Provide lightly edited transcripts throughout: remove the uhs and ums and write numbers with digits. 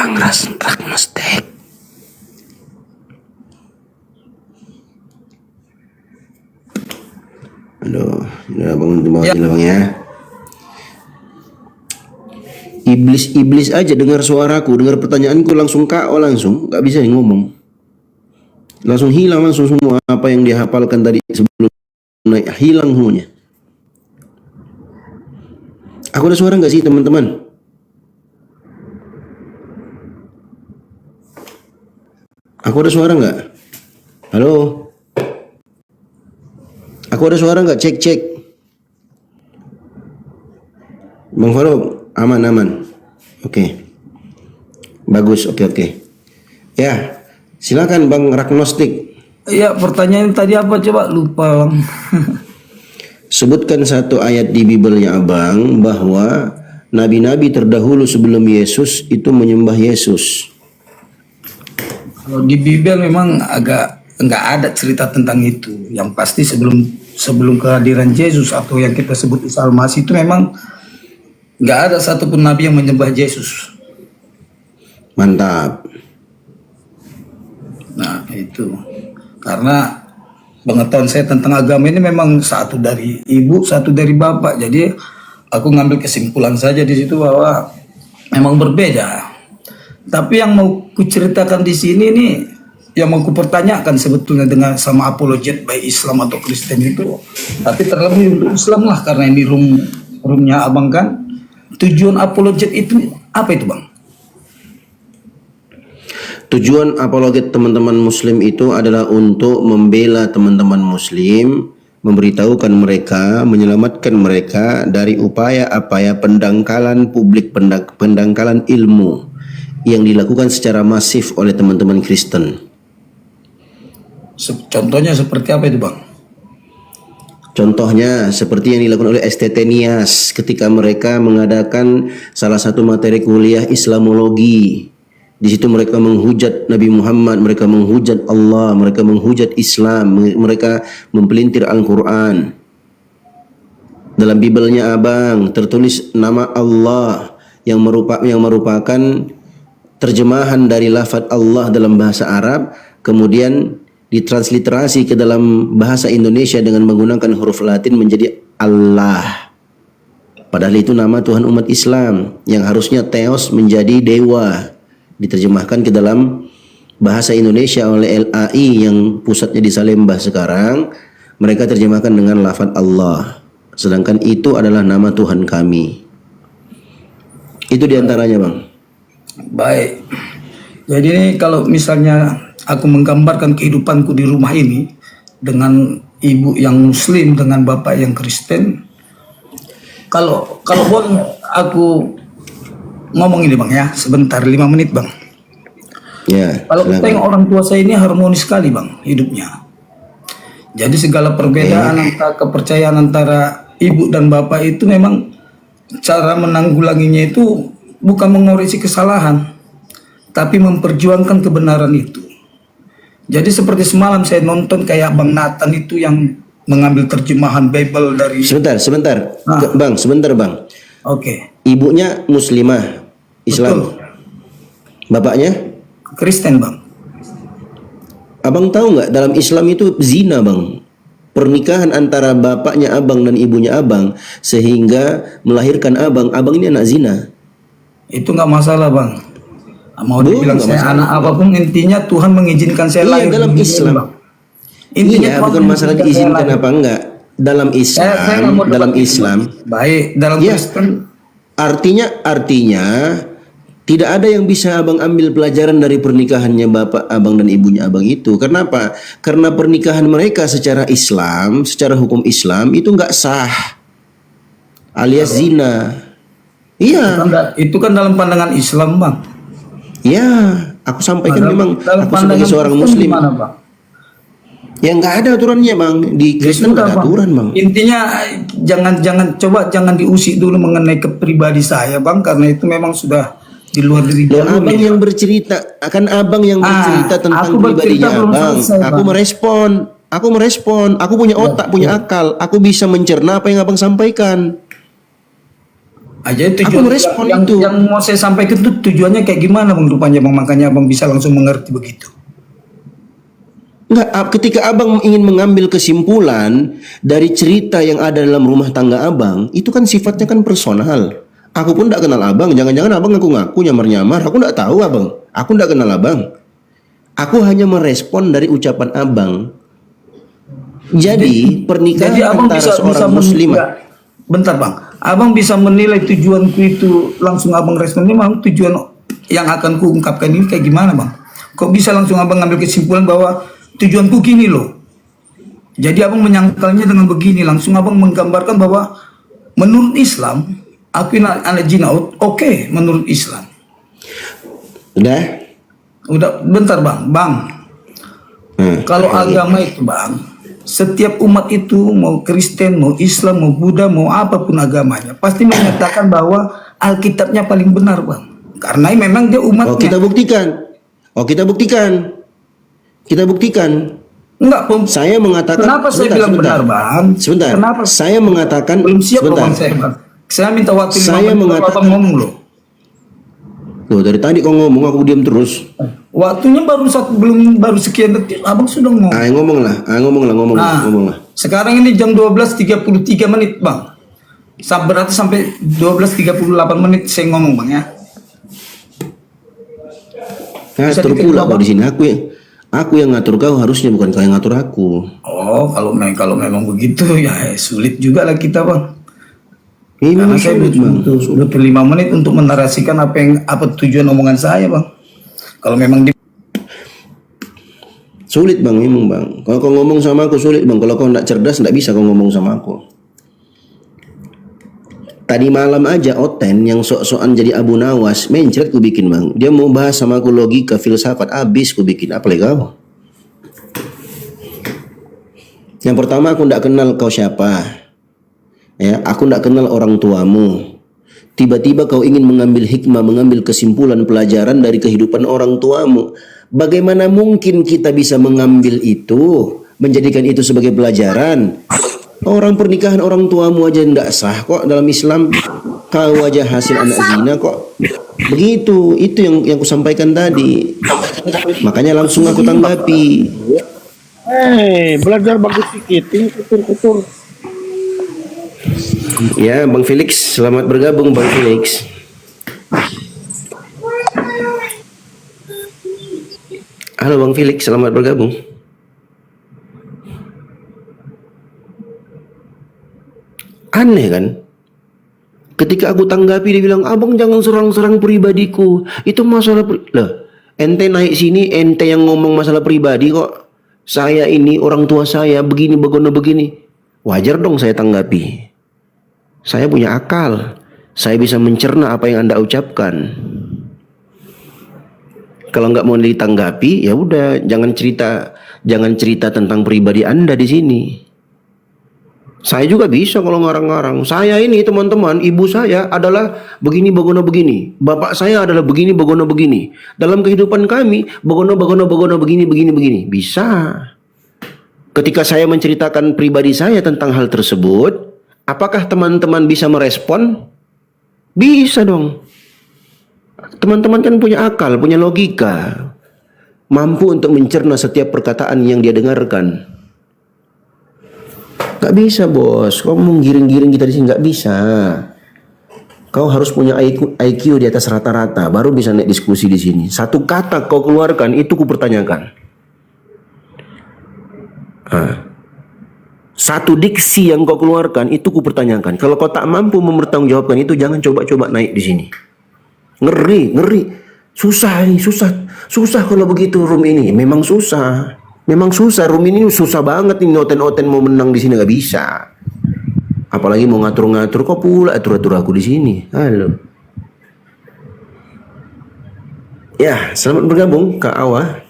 Bang Ragnostek. Aduh, udah bangun tuh ya. Bang ya. Iblis aja dengar suaraku, dengar pertanyaanku langsung KO, langsung nggak bisa ngomong, langsung hilang langsung semua apa yang dia hafalkan tadi sebelum naik, hilang semuanya. Aku ada suara nggak sih teman-teman? Aku ada suara nggak? Halo? Aku ada suara nggak? Cek. Bang Farouk, aman. Oke. Bagus, oke. Ya, silakan Bang Ragnostek. Iya, pertanyaan tadi apa coba? Lupa Bang. Sebutkan satu ayat di Bibelnya Abang bahwa nabi-nabi terdahulu sebelum Yesus itu menyembah Yesus. Kalau di Bibel memang agak nggak ada cerita tentang itu. Yang pasti sebelum kehadiran Yesus atau yang kita sebut Isa Al-Masih itu memang nggak ada satupun nabi yang menyembah Yesus. Mantap. Nah itu karena pengetahuan saya tentang agama ini memang satu dari ibu, satu dari bapak. Jadi aku ngambil kesimpulan saja di situ bahwa memang berbeda. Tapi yang mau kuceritakan di sini nih, yang mau kupertanyakan sebetulnya dengan sama apologet baik Islam atau Kristen itu, tapi terlebih untuk Islam lah karena ini roomnya Abang kan. Tujuan apologet itu apa itu Bang? Tujuan apologet teman-teman Muslim itu adalah untuk membela teman-teman Muslim, memberitahukan mereka, menyelamatkan mereka dari upaya-upaya pendangkalan publik, pendangkalan ilmu yang dilakukan secara masif oleh teman-teman Kristen. Contohnya seperti apa itu Bang? Contohnya seperti yang dilakukan oleh STT Nias ketika mereka mengadakan salah satu materi kuliah Islamologi. Di situ mereka menghujat Nabi Muhammad, mereka menghujat Allah, mereka menghujat Islam, mereka mempelintir Al-Quran. Dalam Bibelnya Abang tertulis nama Allah yang merupakan terjemahan dari lafaz Allah dalam bahasa Arab, kemudian ditransliterasi ke dalam bahasa Indonesia dengan menggunakan huruf Latin menjadi Allah. Padahal itu nama Tuhan umat Islam yang harusnya Theos menjadi dewa. Diterjemahkan ke dalam bahasa Indonesia oleh LAI yang pusatnya di Salemba sekarang, mereka terjemahkan dengan lafaz Allah. Sedangkan itu adalah nama Tuhan kami. Itu diantaranya Bang. Baik. Jadi ini kalau misalnya aku menggambarkan kehidupanku di rumah ini dengan ibu yang Muslim dengan bapak yang Kristen, kalau boleh aku ngomong ini Bang ya, sebentar 5 menit Bang. Ya. Kalau kita yang orang tua saya ini harmonis sekali Bang hidupnya. Jadi segala perbedaan antara kepercayaan antara ibu dan bapak itu memang cara menanggulanginya itu bukan mengoreksi kesalahan, tapi memperjuangkan kebenaran itu. Jadi seperti semalam saya nonton kayak Bang Nathan itu yang mengambil terjemahan Bible dari... Sebentar. Bang, sebentar Bang. Oke. Ibunya Muslimah Islam. Betul. Bapaknya Kristen Bang. Abang tahu nggak dalam Islam itu zina Bang? Pernikahan antara bapaknya Abang dan ibunya Abang sehingga melahirkan Abang ini anak zina. Itu nggak masalah Bang. Mau dibilang saya masalah. Anak apapun intinya Tuhan mengizinkan saya lahir dalam Islam Bang. Intinya bukan masalah diizinkan apa enggak. Dalam Islam baik, dalam Kristen artinya tidak ada yang bisa Abang ambil pelajaran dari pernikahannya bapak Abang dan ibunya Abang itu. Kenapa? Karena pernikahan mereka secara Islam, secara hukum Islam itu enggak sah, alias zina. Iya. Itu kan dalam pandangan Islam Bang. Ya, aku sampaikan memang aku sebagai seorang Muslim. Gimana, Bang? Ya nggak ada aturannya Bang, di Kristen nggak ada aturan Bang. Intinya jangan diusik dulu mengenai kepribadi saya Bang, karena itu memang sudah di luar diri Abang yang bercerita, akan Abang yang bercerita tentang pribadinya Abang. Aku merespon, aku punya otak, punya akal, aku bisa mencerna apa yang Abang sampaikan. Aja Aku merespon itu. yang mau saya sampaikan itu tujuannya kayak gimana Bang rupanya Bang, makanya Abang bisa langsung mengerti begitu. Enggak, ketika abang ingin mengambil kesimpulan dari cerita yang ada dalam rumah tangga abang, itu kan sifatnya kan personal. Aku pun tidak kenal abang, jangan-jangan abang ngaku-ngaku nyamar-nyamar, aku tidak tahu abang. Aku tidak kenal abang. Aku hanya merespon dari ucapan abang. Jadi pernikahan Jadi Abang antara bisa seorang menilai, muslimah. bentar Bang, Abang bisa menilai tujuanku itu langsung Abang responnya Bang, tujuan yang akan kuungkapkan ini kayak gimana Bang? Kok bisa langsung Abang ngambil kesimpulan bahwa tujuanku gini loh. Jadi Abang menyangkalnya dengan begini, langsung Abang menggambarkan bahwa menurut Islam, aku anak jina, oke, menurut Islam. Udah, bentar Bang. Kalau agama itu Bang, setiap umat itu mau Kristen, mau Islam, mau Buddha, mau apapun agamanya, pasti menyatakan bahwa Alkitabnya paling benar Bang. Karena memang dia umatnya. Kita buktikan. Enggak, saya mengatakan. Kenapa saya bilang benar Bang? Sebentar. Kenapa? Saya mengatakan. Belum siap sebentar. Bang saya Bang. Saya minta waktu 5 Saya menit mengatakan. Abang ngomong loh. Loh, dari tadi kau ngomong aku diam terus. Waktunya baru sekian detik Abang sudah ngomong. Ngomong lah. Sekarang ini jam 12.33 menit Bang. Berarti sampai 12.38 menit saya ngomong Bang ya. Ngatur pula kau di sini. Aku yang ngatur kau, harusnya bukan kau yang ngatur aku. Oh, kalau memang begitu ya sulit juga lah kita Bang. Ini Karena saya sulit, butuh 5 menit untuk menarasikan apa tujuan omongan saya Bang. Kalau memang sulit Bang, memang Bang. Kalau kau ngomong sama aku sulit Bang. Kalau kau tidak cerdas, tidak bisa kau ngomong sama aku. Tadi malam aja Oten yang sok-sokan jadi Abu Nawas mencret ku bikin Bang. Dia mau bahas sama aku logika, filsafat, habis ku bikin. Apa lagi kau? Yang pertama aku tidak kenal kau siapa. Ya, aku tidak kenal orang tuamu. Tiba-tiba kau ingin mengambil hikmah, mengambil kesimpulan pelajaran dari kehidupan orang tuamu. Bagaimana mungkin kita bisa mengambil itu, menjadikan itu sebagai pelajaran? Orang pernikahan orang tuamu aja tidak sah kok dalam Islam. Kau aja hasil anak zina kok. Begitu, itu yang aku sampaikan tadi. Makanya langsung aku tanggapi. Belajar bagus sedikit, ini kutur-kutur. Ya, Bang Felix, selamat bergabung Bang Felix. Halo Bang Felix, selamat bergabung. Aneh kan? Ketika aku tanggapi dia bilang, abang jangan serang-serang pribadiku. Itu masalah Loh, ente naik sini, ente yang ngomong masalah pribadi kok. Saya ini orang tua saya begini begini. Wajar dong saya tanggapi. Saya punya akal. Saya bisa mencerna apa yang Anda ucapkan. Kalau nggak mau ditanggapi, ya udah jangan cerita tentang pribadi Anda di sini. Saya juga bisa kalau ngarang-ngarang. Saya ini teman-teman, ibu saya adalah begini begono begini. Bapak saya adalah begini begono begini. Dalam kehidupan kami begono begini. Bisa. Ketika saya menceritakan pribadi saya tentang hal tersebut, apakah teman-teman bisa merespon? Bisa dong. Teman-teman kan punya akal, punya logika. Mampu untuk mencerna setiap perkataan yang dia dengarkan. Gak bisa bos, kau mau giring-giring kita di sini gak bisa. Kau harus punya IQ di atas rata-rata, baru bisa naik diskusi di sini. Satu kata kau keluarkan itu ku pertanyakan. Satu diksi yang kau keluarkan itu ku pertanyakan. Kalau kau tak mampu mempertanggungjawabkan itu, jangan coba-coba naik di sini. Ngeri. Susah kalau begitu room ini. Memang susah room ini susah banget nih. Oten mau menang di sini nggak bisa. Apalagi mau ngatur-ngatur, kok pula atur-atur aku di sini. Halo. Ya, selamat bergabung Kak Awa.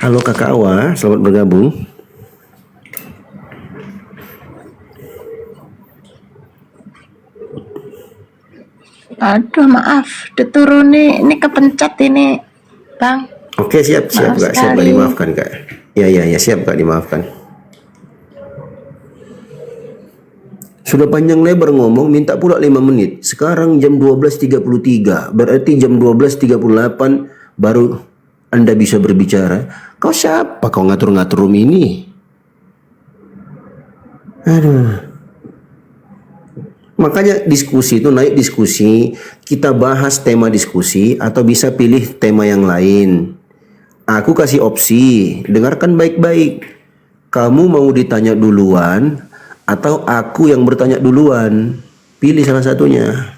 Halo Kakak Awa, selamat bergabung. Aduh maaf, diturun ini kepencet ini Bang. Oke siap Kak, siap Kak dimaafkan Kak. Ya siap Kak dimaafkan. Sudah panjang lebar ngomong, minta pula 5 menit. Sekarang jam 12.33, berarti jam 12.38 baru Anda bisa berbicara. Kau siapa kau ngatur-ngatur room ini? Aduh. Makanya diskusi itu naik diskusi, kita bahas tema diskusi atau bisa pilih tema yang lain. Aku kasih opsi, dengarkan baik-baik. Kamu mau ditanya duluan atau aku yang bertanya duluan? Pilih salah satunya.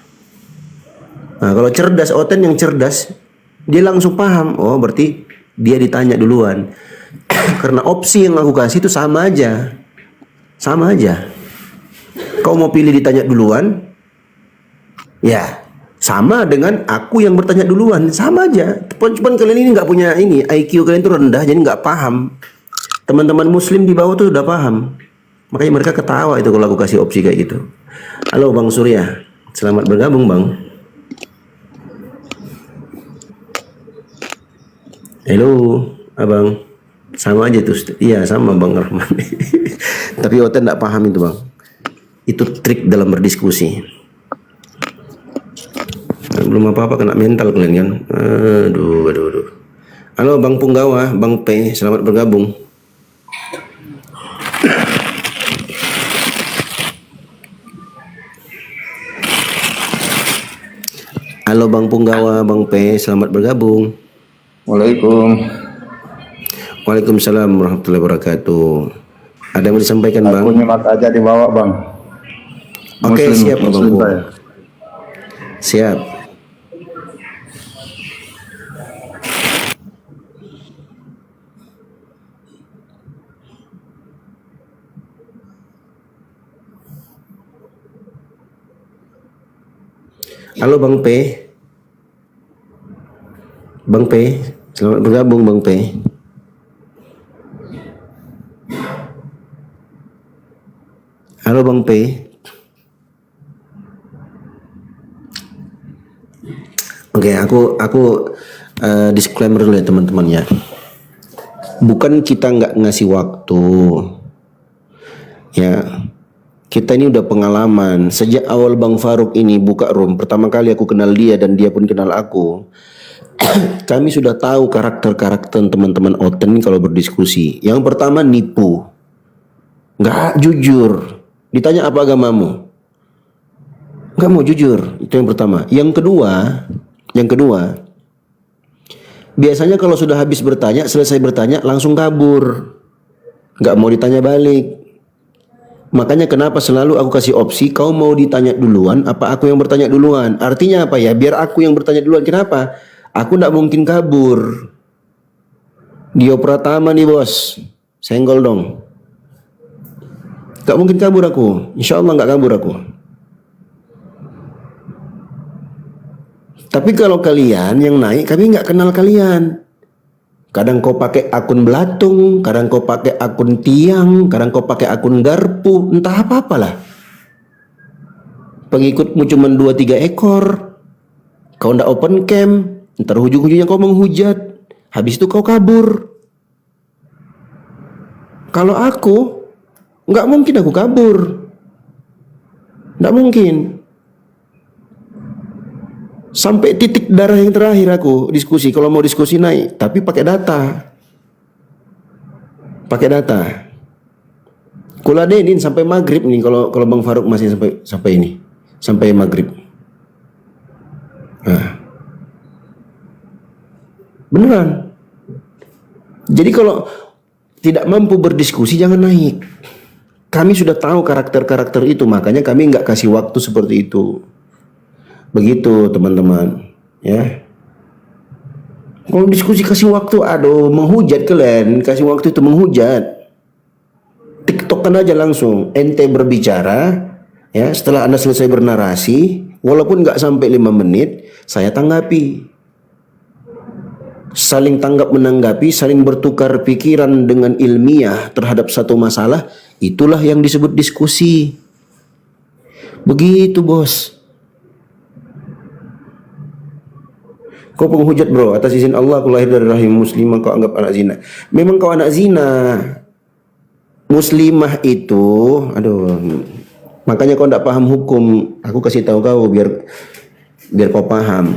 Nah, kalau cerdas, Oten yang cerdas, dia langsung paham. Oh, berarti dia ditanya duluan. Karena opsi yang aku kasih itu sama aja. Sama aja. Kau mau pilih ditanya duluan? Ya, sama dengan aku yang bertanya duluan. Sama aja. Cuman kalian ini nggak punya ini, IQ kalian itu rendah, jadi nggak paham. Teman-teman muslim di bawah tuh udah paham. Makanya mereka ketawa itu kalau aku kasih opsi kayak gitu. Halo Bang Surya, selamat bergabung Bang. Halo Abang. Sama aja tuh. Iya sama Bang Rahman. Tapi Oten nggak paham itu Bang. Itu trik dalam berdiskusi. Belum apa-apa kena mental kalian kan. Aduh. Halo Bang Punggawa, Bang P, selamat bergabung. Halo Bang Punggawa, Bang P, selamat bergabung. Waalaikumsalam warahmatullahi wabarakatuh. Ada yang mau disampaikan Bang? Aku nyimak aja di bawah Bang. Oke, siap Bang Muslim Pu. saya. Siap. Halo Bang P. Bang P, selamat bergabung Bang P. Halo Bang P. Oke, aku disclaimer dulu ya teman-teman ya. Bukan kita nggak ngasih waktu. Ya. Kita ini udah pengalaman. Sejak awal Bang Faruk ini buka room, pertama kali aku kenal dia dan dia pun kenal aku. Kami sudah tahu karakter-karakter teman-teman Oten kalau berdiskusi. Yang pertama nipu. Nggak jujur. Ditanya apa agamamu? Nggak mau jujur. Itu yang pertama. Yang kedua, biasanya kalau sudah habis bertanya, selesai bertanya langsung kabur. Nggak mau ditanya balik. Makanya kenapa selalu aku kasih opsi, kau mau ditanya duluan apa aku yang bertanya duluan? Artinya apa ya? Biar aku yang bertanya duluan. Kenapa? Aku nggak mungkin kabur. Dio Pratama nih bos, senggol dong. Gak mungkin kabur aku. Insya Allah gak kabur aku. Tapi kalau kalian yang naik, kami gak kenal kalian. Kadang kau pakai akun belatung, kadang kau pakai akun tiang, kadang kau pakai akun garpu, entah apa-apalah. Pengikutmu cuma 2-3 ekor. Kau ndak open cam, ntar ujung-ujungnya kau menghujat. Habis itu kau kabur. Kalau aku, nggak mungkin aku kabur. Nggak mungkin. Sampai titik darah yang terakhir aku diskusi. Kalau mau diskusi naik, tapi pakai data. Pakai data. Kuladenin sampai maghrib nih kalau Bang Faruk masih sampai ini, sampai maghrib. Nah. Beneran. Jadi kalau tidak mampu berdiskusi jangan naik. Kami sudah tahu karakter-karakter itu, makanya kami nggak kasih waktu seperti itu. Begitu teman-teman, ya. Kalau diskusi kasih waktu, aduh menghujat kalian, kasih waktu itu menghujat. TikTokkan aja langsung, ente berbicara, ya. Setelah Anda selesai bernarasi, walaupun nggak sampai 5 menit, saya tanggapi. Saling tanggap menanggapi, saling bertukar pikiran dengan ilmiah terhadap satu masalah, itulah yang disebut diskusi. Begitu bos. Kau penghujat bro, atas izin Allah aku lahir dari rahim muslimah, kau anggap anak zina. Memang kau anak zina. Muslimah itu, aduh, Makanya kau tidak paham hukum, aku kasih tahu kau biar kau paham.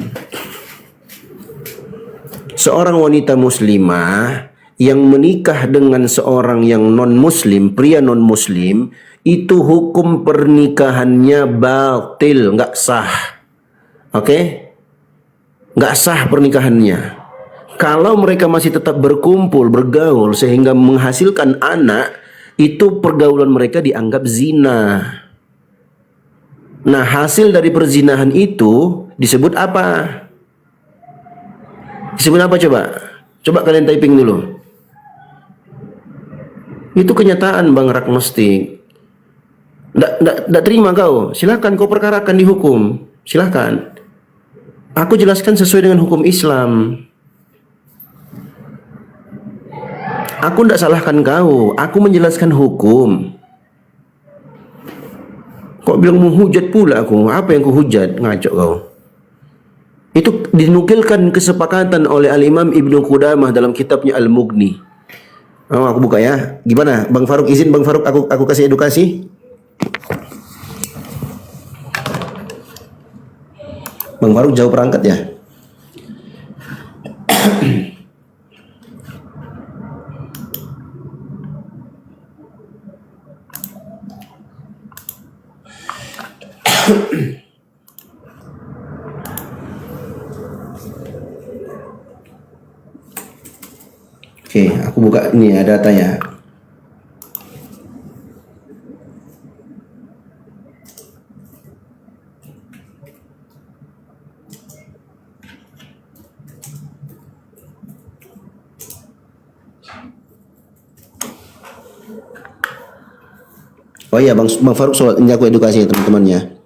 Seorang wanita muslimah yang menikah dengan seorang yang non-muslim, pria non-muslim, itu hukum pernikahannya batil, nggak sah. Oke? Nggak sah pernikahannya. Kalau mereka masih tetap berkumpul, bergaul sehingga menghasilkan anak, itu pergaulan mereka dianggap zina. Nah, hasil dari perzinahan itu disebut apa? Disebut apa coba? Coba kalian typing dulu. Itu kenyataan Bang Ragnostik. Nggak terima kau. Silakan kau perkarakan di hukum. Silakan. Aku jelaskan sesuai dengan hukum Islam. Aku tidak salahkan kau. Aku menjelaskan hukum. Kok bilang menghujat pula aku? Apa yang kuhujat? Ngaco kau. Itu dinukilkan kesepakatan oleh Al-Imam Ibnu Qudamah dalam kitabnya Al-Mughni. Oh, aku buka ya. Gimana? Bang Faruk izin Bang Faruk aku kasih edukasi. Bang Faruk jauh perangkat ya. Oke, aku buka ini ya datanya. Oh iya Bang Faruk soal ini aku edukasi ya teman-temannya.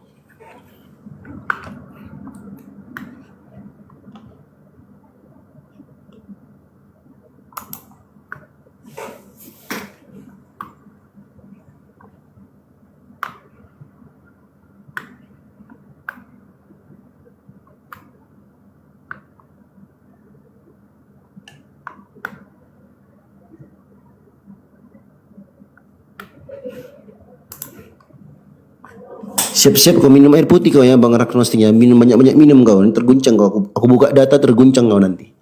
Siap-siap kau minum air putih kau ya Bang Ragnostik ya. Minum banyak-banyak minum kau. Ini terguncang kau. Aku buka data terguncang kau nanti.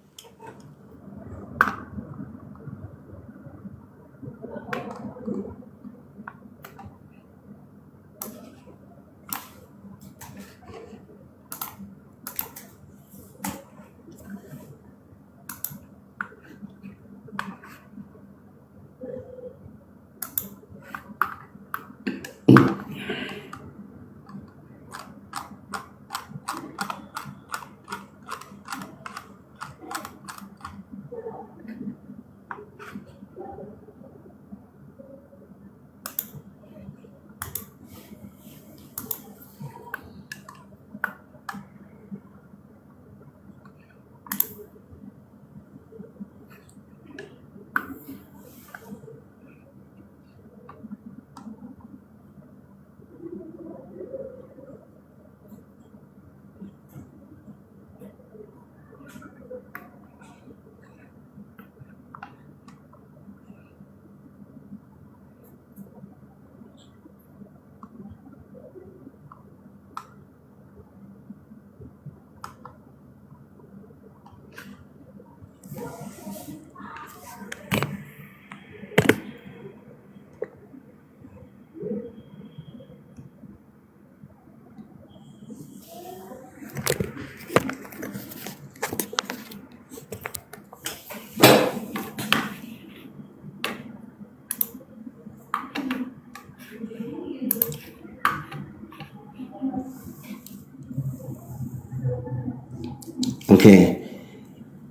Oke.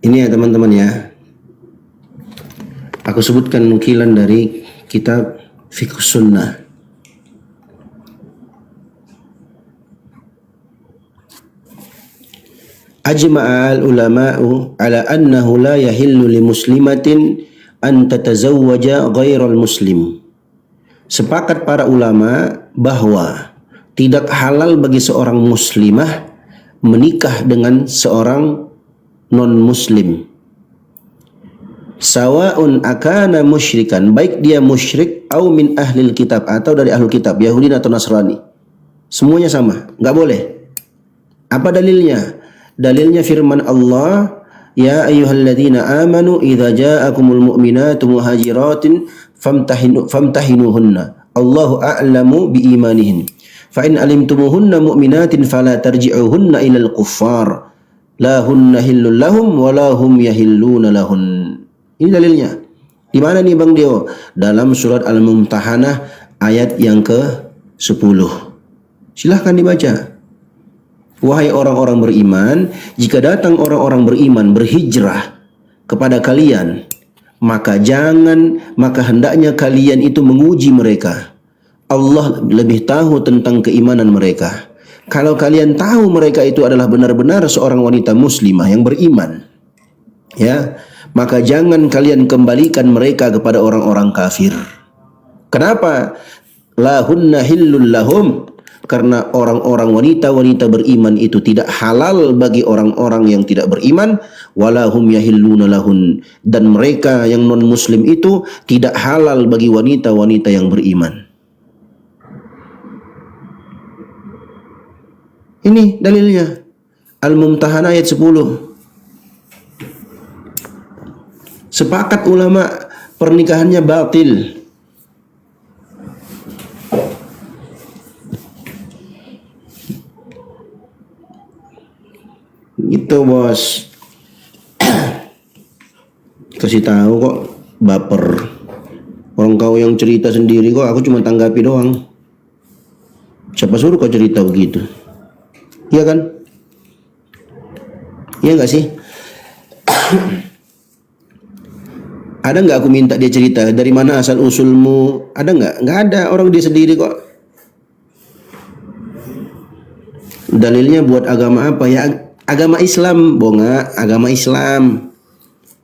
Ini ya teman-teman ya. Aku sebutkan nukilan dari kitab Fiqh Sunnah. Ajma'al ulama'u ala annahu la yahillu li muslimatin an tatazawwaja ghairal muslim. Sepakat para ulama bahwa tidak halal bagi seorang muslimah menikah dengan seorang non-muslim. Sawa'un akana musyrikan, baik dia musyrik au min ahlil kitab, atau dari ahlul kitab, Yahudi atau Nasrani. Semuanya sama, nggak boleh. Apa dalilnya? Dalilnya firman Allah, ya ayyuhalladzina amanu idza ja'akumul mu'minatu muhajiratin famtahinuhunna. Allahu a'lamu biimanihin. Fa in alimtumuhunna mu'minatin fala tarji'uhunna ilal kuffar. La hunna hillul lahum wa la hum yahilluna lahun. Ini dalilnya. Di mana nih Bang Dio? Dalam surat Al-Mumtahanah ayat yang ke-10. Silahkan dibaca. Wahai orang-orang beriman, jika datang orang-orang beriman berhijrah kepada kalian, maka hendaknya kalian itu menguji mereka. Allah lebih tahu tentang keimanan mereka. Kalau kalian tahu mereka itu adalah benar-benar seorang wanita muslimah yang beriman, ya, maka jangan kalian kembalikan mereka kepada orang-orang kafir. Kenapa? Lahunna hillul lahum. Karena orang-orang wanita-wanita beriman itu tidak halal bagi orang-orang yang tidak beriman, walahum yahilluna lahun, dan mereka yang non muslim itu tidak halal bagi wanita-wanita yang beriman. Ini dalilnya. Al-Mumtahanah ayat 10. Sepakat ulama pernikahannya batil. Gitu bos. Kasih tahu kok baper. Orang kau yang cerita sendiri kok, aku cuma tanggapi doang. Siapa suruh kau cerita begitu? Iya kan? Iya nggak sih? Ada nggak aku minta dia cerita dari mana asal usulmu? Ada nggak? Nggak ada, orang dia sendiri kok. Dalilnya buat agama apa ya? Agama Islam, Bonga, agama Islam.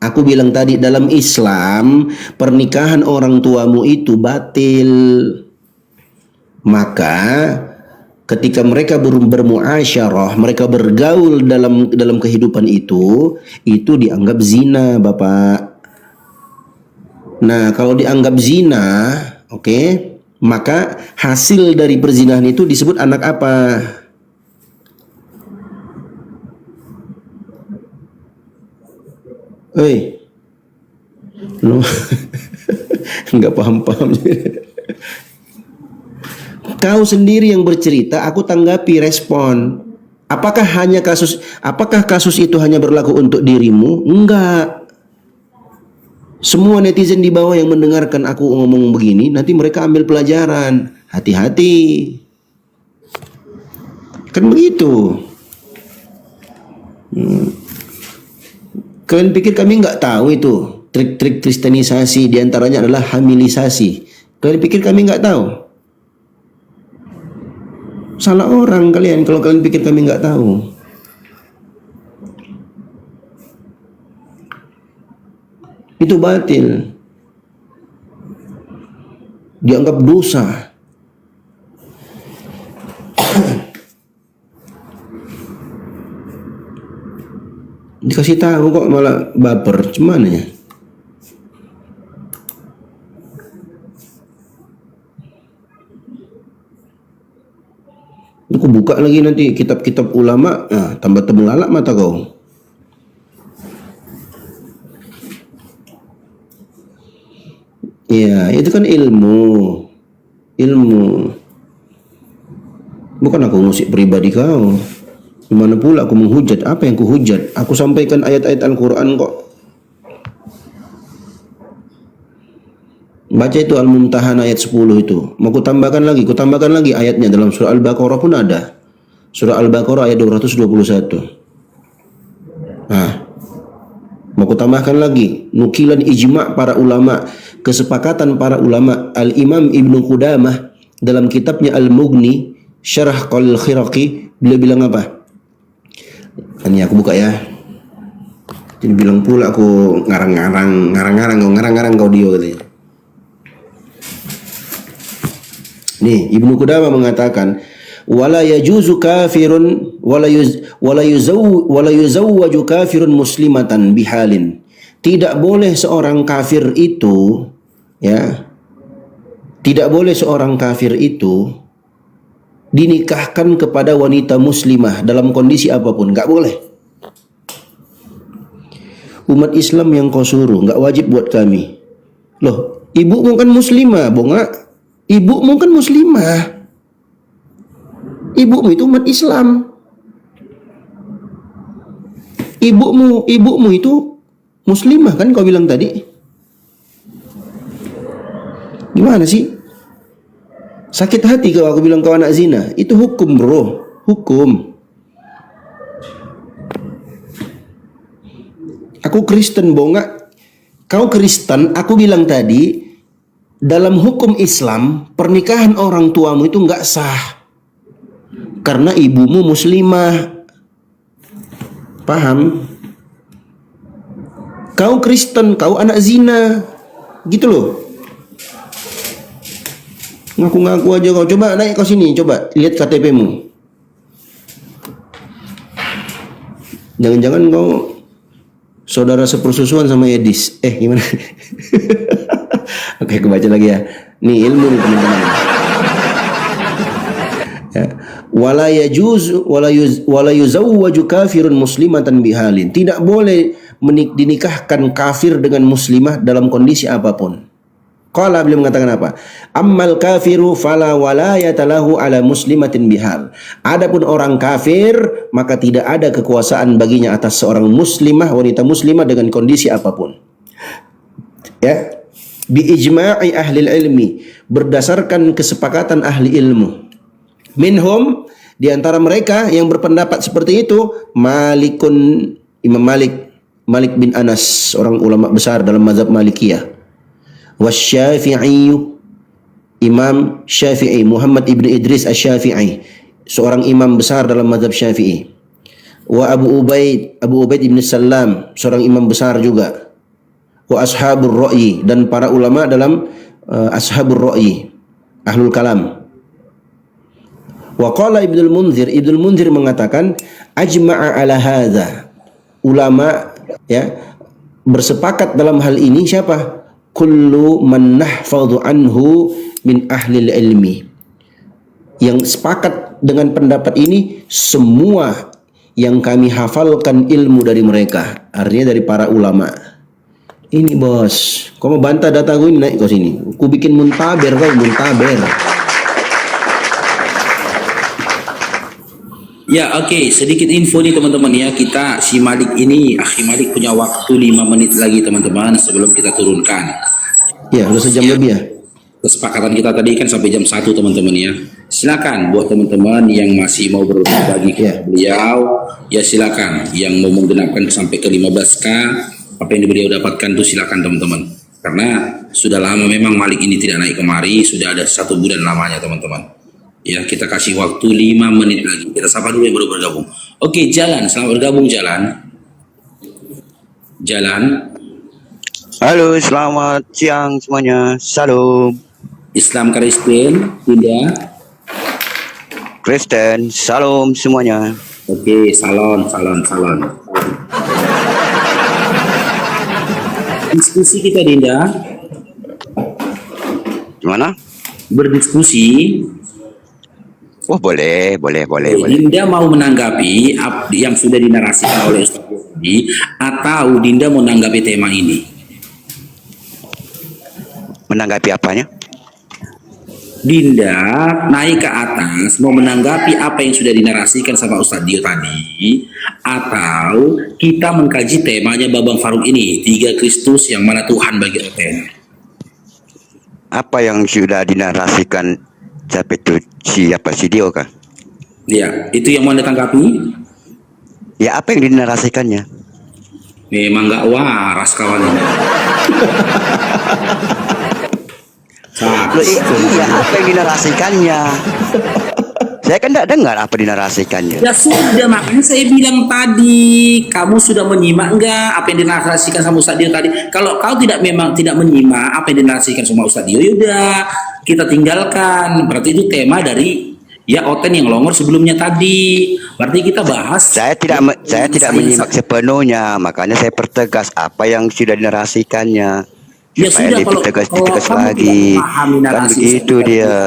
Aku bilang tadi dalam Islam pernikahan orang tuamu itu batil. Maka ketika mereka bermuasyarah, mereka bergaul dalam kehidupan itu dianggap zina, Bapak. Nah, kalau dianggap zina, oke, maka hasil dari perzinahan itu disebut anak apa? Hei, lu nggak paham-paham. Kau sendiri yang bercerita, aku tanggapi, respon. Apakah kasus itu hanya berlaku untuk dirimu? Enggak. Semua netizen di bawah yang mendengarkan aku ngomong begini, nanti mereka ambil pelajaran. Hati-hati. Kan begitu. Kalian pikir kami nggak tahu itu trik-trik kristenisasi, diantaranya adalah hamilisasi. Kalian pikir kami nggak tahu? Salah orang kalian kalau kalian pikir kami nggak tahu. Itu batil. Dianggap dosa. Dikasih tahu kok malah baper, cuman ya. Aku buka lagi nanti kitab-kitab ulama, tambah temelalak mata kau. Ya, itu kan ilmu. Bukan aku ngusik pribadi kau. Gimana pula aku menghujat? Apa yang kuhujat? Aku sampaikan ayat-ayat Al-Quran kok. Baca itu Al-Mumtahanah ayat 10 itu. Mau kutambahkan lagi ayatnya dalam surah Al-Baqarah pun ada. Surah Al-Baqarah ayat 221. Mau kutambahkan lagi nukilan ijma' para ulama, kesepakatan para ulama. Al-Imam Ibnu Qudamah dalam kitabnya Al-Mughni Syarah Al-Khiraqi, beliau bilang apa? Ini aku buka ya. Jadi bilang pula aku ngarang-ngarang kau dia katanya. Nih, Ibnu Qudamah mengatakan, wala yajuzu kafirun wala yuzawwaju kafirun muslimatan bihalin. Tidak boleh seorang kafir itu, ya, Tidak boleh seorang kafir itu dinikahkan kepada wanita muslimah dalam kondisi apapun, nggak boleh. Umat Islam yang kau suruh nggak wajib buat kami. Loh, ibumu kan muslimah, bonga. Ibumu kan muslimah. Ibumu itu umat Islam. Ibumu itu muslimah kan kau bilang tadi. Gimana sih? Sakit hati kalau aku bilang kau anak zina. Itu hukum, bro. Hukum. Aku Kristen, bonga. Kau Kristen, aku bilang tadi, dalam hukum Islam, pernikahan orang tuamu itu nggak sah. Karena ibumu muslimah. Paham? Kau Kristen, kau anak zina. Gitu loh. Ngaku-ngaku aja kau. Coba naik kau sini, coba lihat KTP-mu. Jangan-jangan kau saudara sepersusuan sama Edis. Gimana? Oke, aku baca lagi ya. Nih ilmu nih teman-teman. Ya. Wala yuzawwaju kafirun muslimatan bihalin. Tidak boleh dinikahkan kafir dengan muslimah dalam kondisi apapun. Qala, beliau mengatakan apa? Ammal kafiru fala walayata lahu ala muslimatin bihal. Adapun orang kafir maka tidak ada kekuasaan baginya atas seorang muslimah, wanita muslimah dengan kondisi apapun. Ya. Bi ijma'i ahli ilmi, berdasarkan kesepakatan ahli ilmu. Minhum, di antara mereka yang berpendapat seperti itu, Imam Malik bin Anas, seorang ulama besar dalam mazhab Malikiyah. Wasyafi'i, Imam Syafi'i, Muhammad ibn Idris Asy-Syafi'i, seorang imam besar dalam mazhab Syafi'i. Wa Abu Ubaid ibn Salam, seorang imam besar juga. Wa ashabur ra'yi, dan para ulama dalam ashabur ra'yi, ahlul kalam. Wa qala Ibnul Munzir mengatakan ajma'a ala hadza. Ulama ya bersepakat dalam hal ini siapa? Kullu man nahfadhu anhu min ahli ilmi. Yang sepakat dengan pendapat ini semua yang kami hafalkan ilmu dari mereka, artinya dari para ulama. Ini bos, kau mau bantah data gue ini, naik kau sini. Ku bikin muntaber kau, muntaber. Ya, oke. Sedikit info nih teman-teman ya. Kita si Malik ini, Akhi Malik punya waktu 5 menit lagi teman-teman sebelum kita turunkan. Ya, udah sejam lebih ya. Kesepakatan kita tadi kan sampai jam 1 teman-teman ya. Silakan buat teman-teman yang masih mau berbagi ke beliau, ya silakan. Yang mau menggenapkan sampai ke 15K, apa yang beliau dapatkan tuh silakan teman-teman. Karena sudah lama memang Malik ini tidak naik kemari, sudah ada 1 bulan lamanya teman-teman. Ya, kita kasih waktu 5 menit lagi. Kita sapa dulu yang baru bergabung. Oke, Jalan. Selamat bergabung, Jalan. Jalan. Halo, selamat siang semuanya. Salam. Islam Kristen, Dinda. Kristen, salam semuanya. Oke, salon. Diskusi kita, Dinda. Gimana? Berdiskusi. Oh, boleh. Dinda mau menanggapi yang sudah dinarasikan oleh Ustaz tadi, atau Dinda mau menanggapi tema ini? Menanggapi apanya? Dinda naik ke atas mau menanggapi apa yang sudah dinarasikan sama Ustaz Dio tadi, atau kita mengkaji temanya Babang Faruk ini, 3 Kristus yang mana Tuhan bagi Oten? Apa yang sudah dinarasikan siapa itu? Siapa si Dio kah? Ya, itu yang mau Anda tanggapi? Ya, apa yang dinarasikannya? Memang nggak waras kawan ini. Loh, iya, apa yang dinarasikannya? Saya kan tidak dengar apa dinarasikannya. Ya sudah, makanya saya bilang tadi, kamu sudah menyimak enggak apa yang dinarasikan sama Ustaz Dio tadi? Kalau kau memang tidak menyimak apa yang dinarasikan sama Ustaz Dio, yaudah kita tinggalkan. Berarti itu tema dari ya Oten yang longor sebelumnya tadi. Berarti kita bahas. Saya tidak menyimak sepenuhnya, makanya saya pertegas apa yang sudah dinarasikannya. Ya supaya sudah, lebih tegas kalau kamu tidak lagi. memahami Kan narasi begitu Ustaz dia.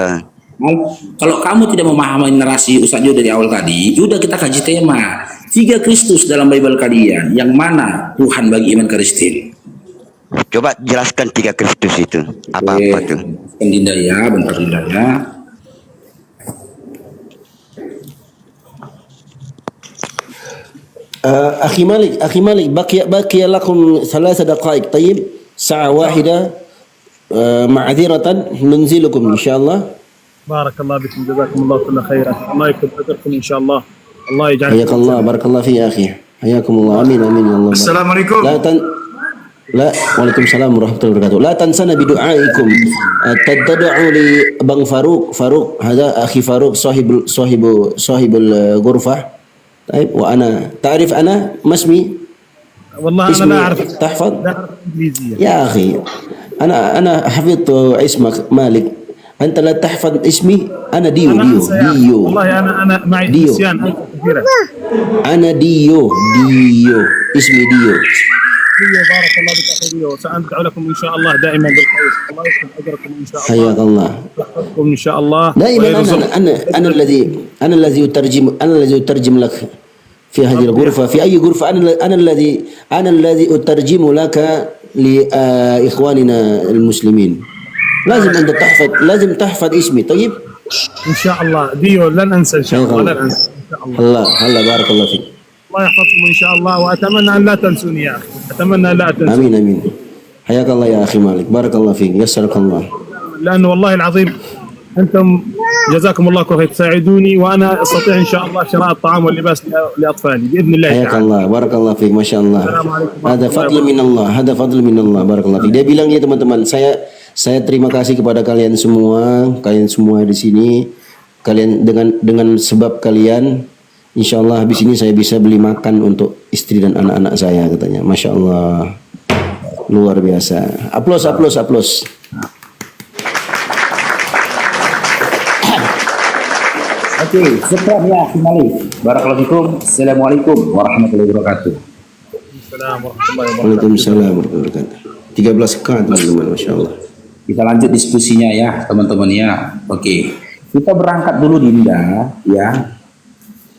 Kalau kamu tidak memahami narasi Ustaz Jo dari awal tadi, udah kita kaji tema 3 Kristus dalam Bible kalian. Yang mana Tuhan bagi iman Kristen? Coba jelaskan 3 Kristus itu. Apa-apa tuh? Dinda ya, bentar Dinda ya. أخي مالك بقي لكم 3 دقائق طيب ساعة واحدة معذرة ننزلكم إن شاء الله. بارك الله بكم جزاكم الله كل خير. الله يكتب أجركم إن شاء الله. الله يجعل حياك الله بارك الله فيك يا أخي حياكم الله آمين آمين يا الله. Assalamualaikum. لا وعليكم السلام ورحمة الله وبركاته. لا تنسنا بدعائكم تدعوا لبن فاروق هذا أخي فاروق صاحب الغرفة. طيب وأنا تعرف أنا ما اسمي؟ والله أنا اسمي لا أعرف تحفظ إنجليزية. يا أخي أنا حفظت اسمك مالك أنت لا تحفظ اسمي. أنا ديو والله أنا معي ديو. نسيان كثيرة. أنا ديو اسمي ديو. بارك الله بك أخي ديو. سأدعو لكم إن شاء الله دائما بالخير. الله يكتب أجركم إن شاء الله. حياك الله. يحفظكم إن شاء الله. دائما أنا الذي أترجم لك في هذه الغرفة في أي غرفة. أنا الذي أترجم لك لإخواننا المسلمين. لازم تحفظ اسمي. طيب إن شاء الله ديو لن أنسى إن شاء الله. لن أنسى إن شاء الله. الله بارك الله فيك. الله يحفظكم إن شاء الله وأتمنى أن لا تنسوني يا أخي. أتمنى أن لا تنسوني. آمين حياك الله يا أخي مالك بارك الله فيك يسرك الله. لأنه والله العظيم أنتم جزاكم الله كل خير تساعدوني وأنا أستطيع إن شاء الله شراء الطعام واللباس لأطفالي بإذن الله حياك تعالى. Allah barakallahu fiik masya Allah. Ada fadl min Allah barakallahu fiik. Dia bilang ya teman-teman, saya terima kasih kepada kalian semua di sini. Kalian dengan sebab kalian insyaallah habis ini saya bisa beli makan untuk istri dan anak-anak saya katanya. Masya Allah luar biasa. Aplaus. Oke, sekarang ya kembali. Barakallahu fikum. Assalamualaikum warahmatullahi wabarakatuh. Waalaikumsalam warahmatullahi wabarakatuh. 13 kan teman-teman, masya Allah. Kita lanjut diskusinya ya teman-teman ya. Oke, kita berangkat dulu Dinda ya.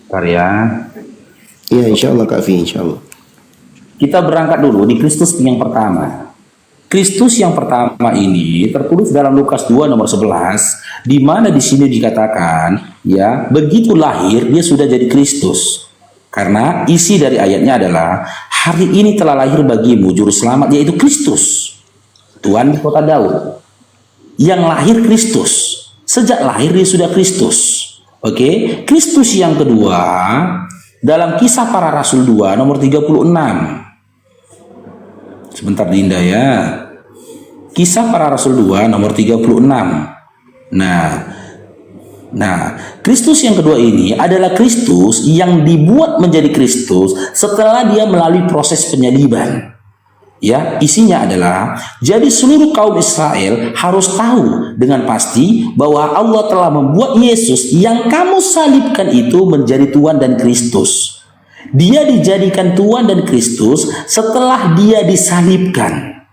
Karya. Ya insya Allah Kak Fi, insya Allah. Kita berangkat dulu di Kristus yang pertama. Kristus yang pertama ini tertulis dalam Lukas 2 nomor 11, di mana di sini dikatakan ya begitu lahir dia sudah jadi Kristus. Karena isi dari ayatnya adalah hari ini telah lahir bagimu juru selamat yaitu Kristus, Tuhan di kota Daud. Yang lahir Kristus, sejak lahir dia sudah Kristus. Oke, Kristus yang kedua dalam Kisah Para Rasul 2 nomor 36. Sebentar Dinda ya. Kisah Para Rasul 2 nomor 36. Nah, Kristus yang kedua ini adalah Kristus yang dibuat menjadi Kristus setelah dia melalui proses penyaliban. Ya, isinya adalah jadi seluruh kaum Israel harus tahu dengan pasti bahwa Allah telah membuat Yesus yang kamu salibkan itu menjadi Tuhan dan Kristus. Dia dijadikan Tuhan dan Kristus setelah dia disalibkan.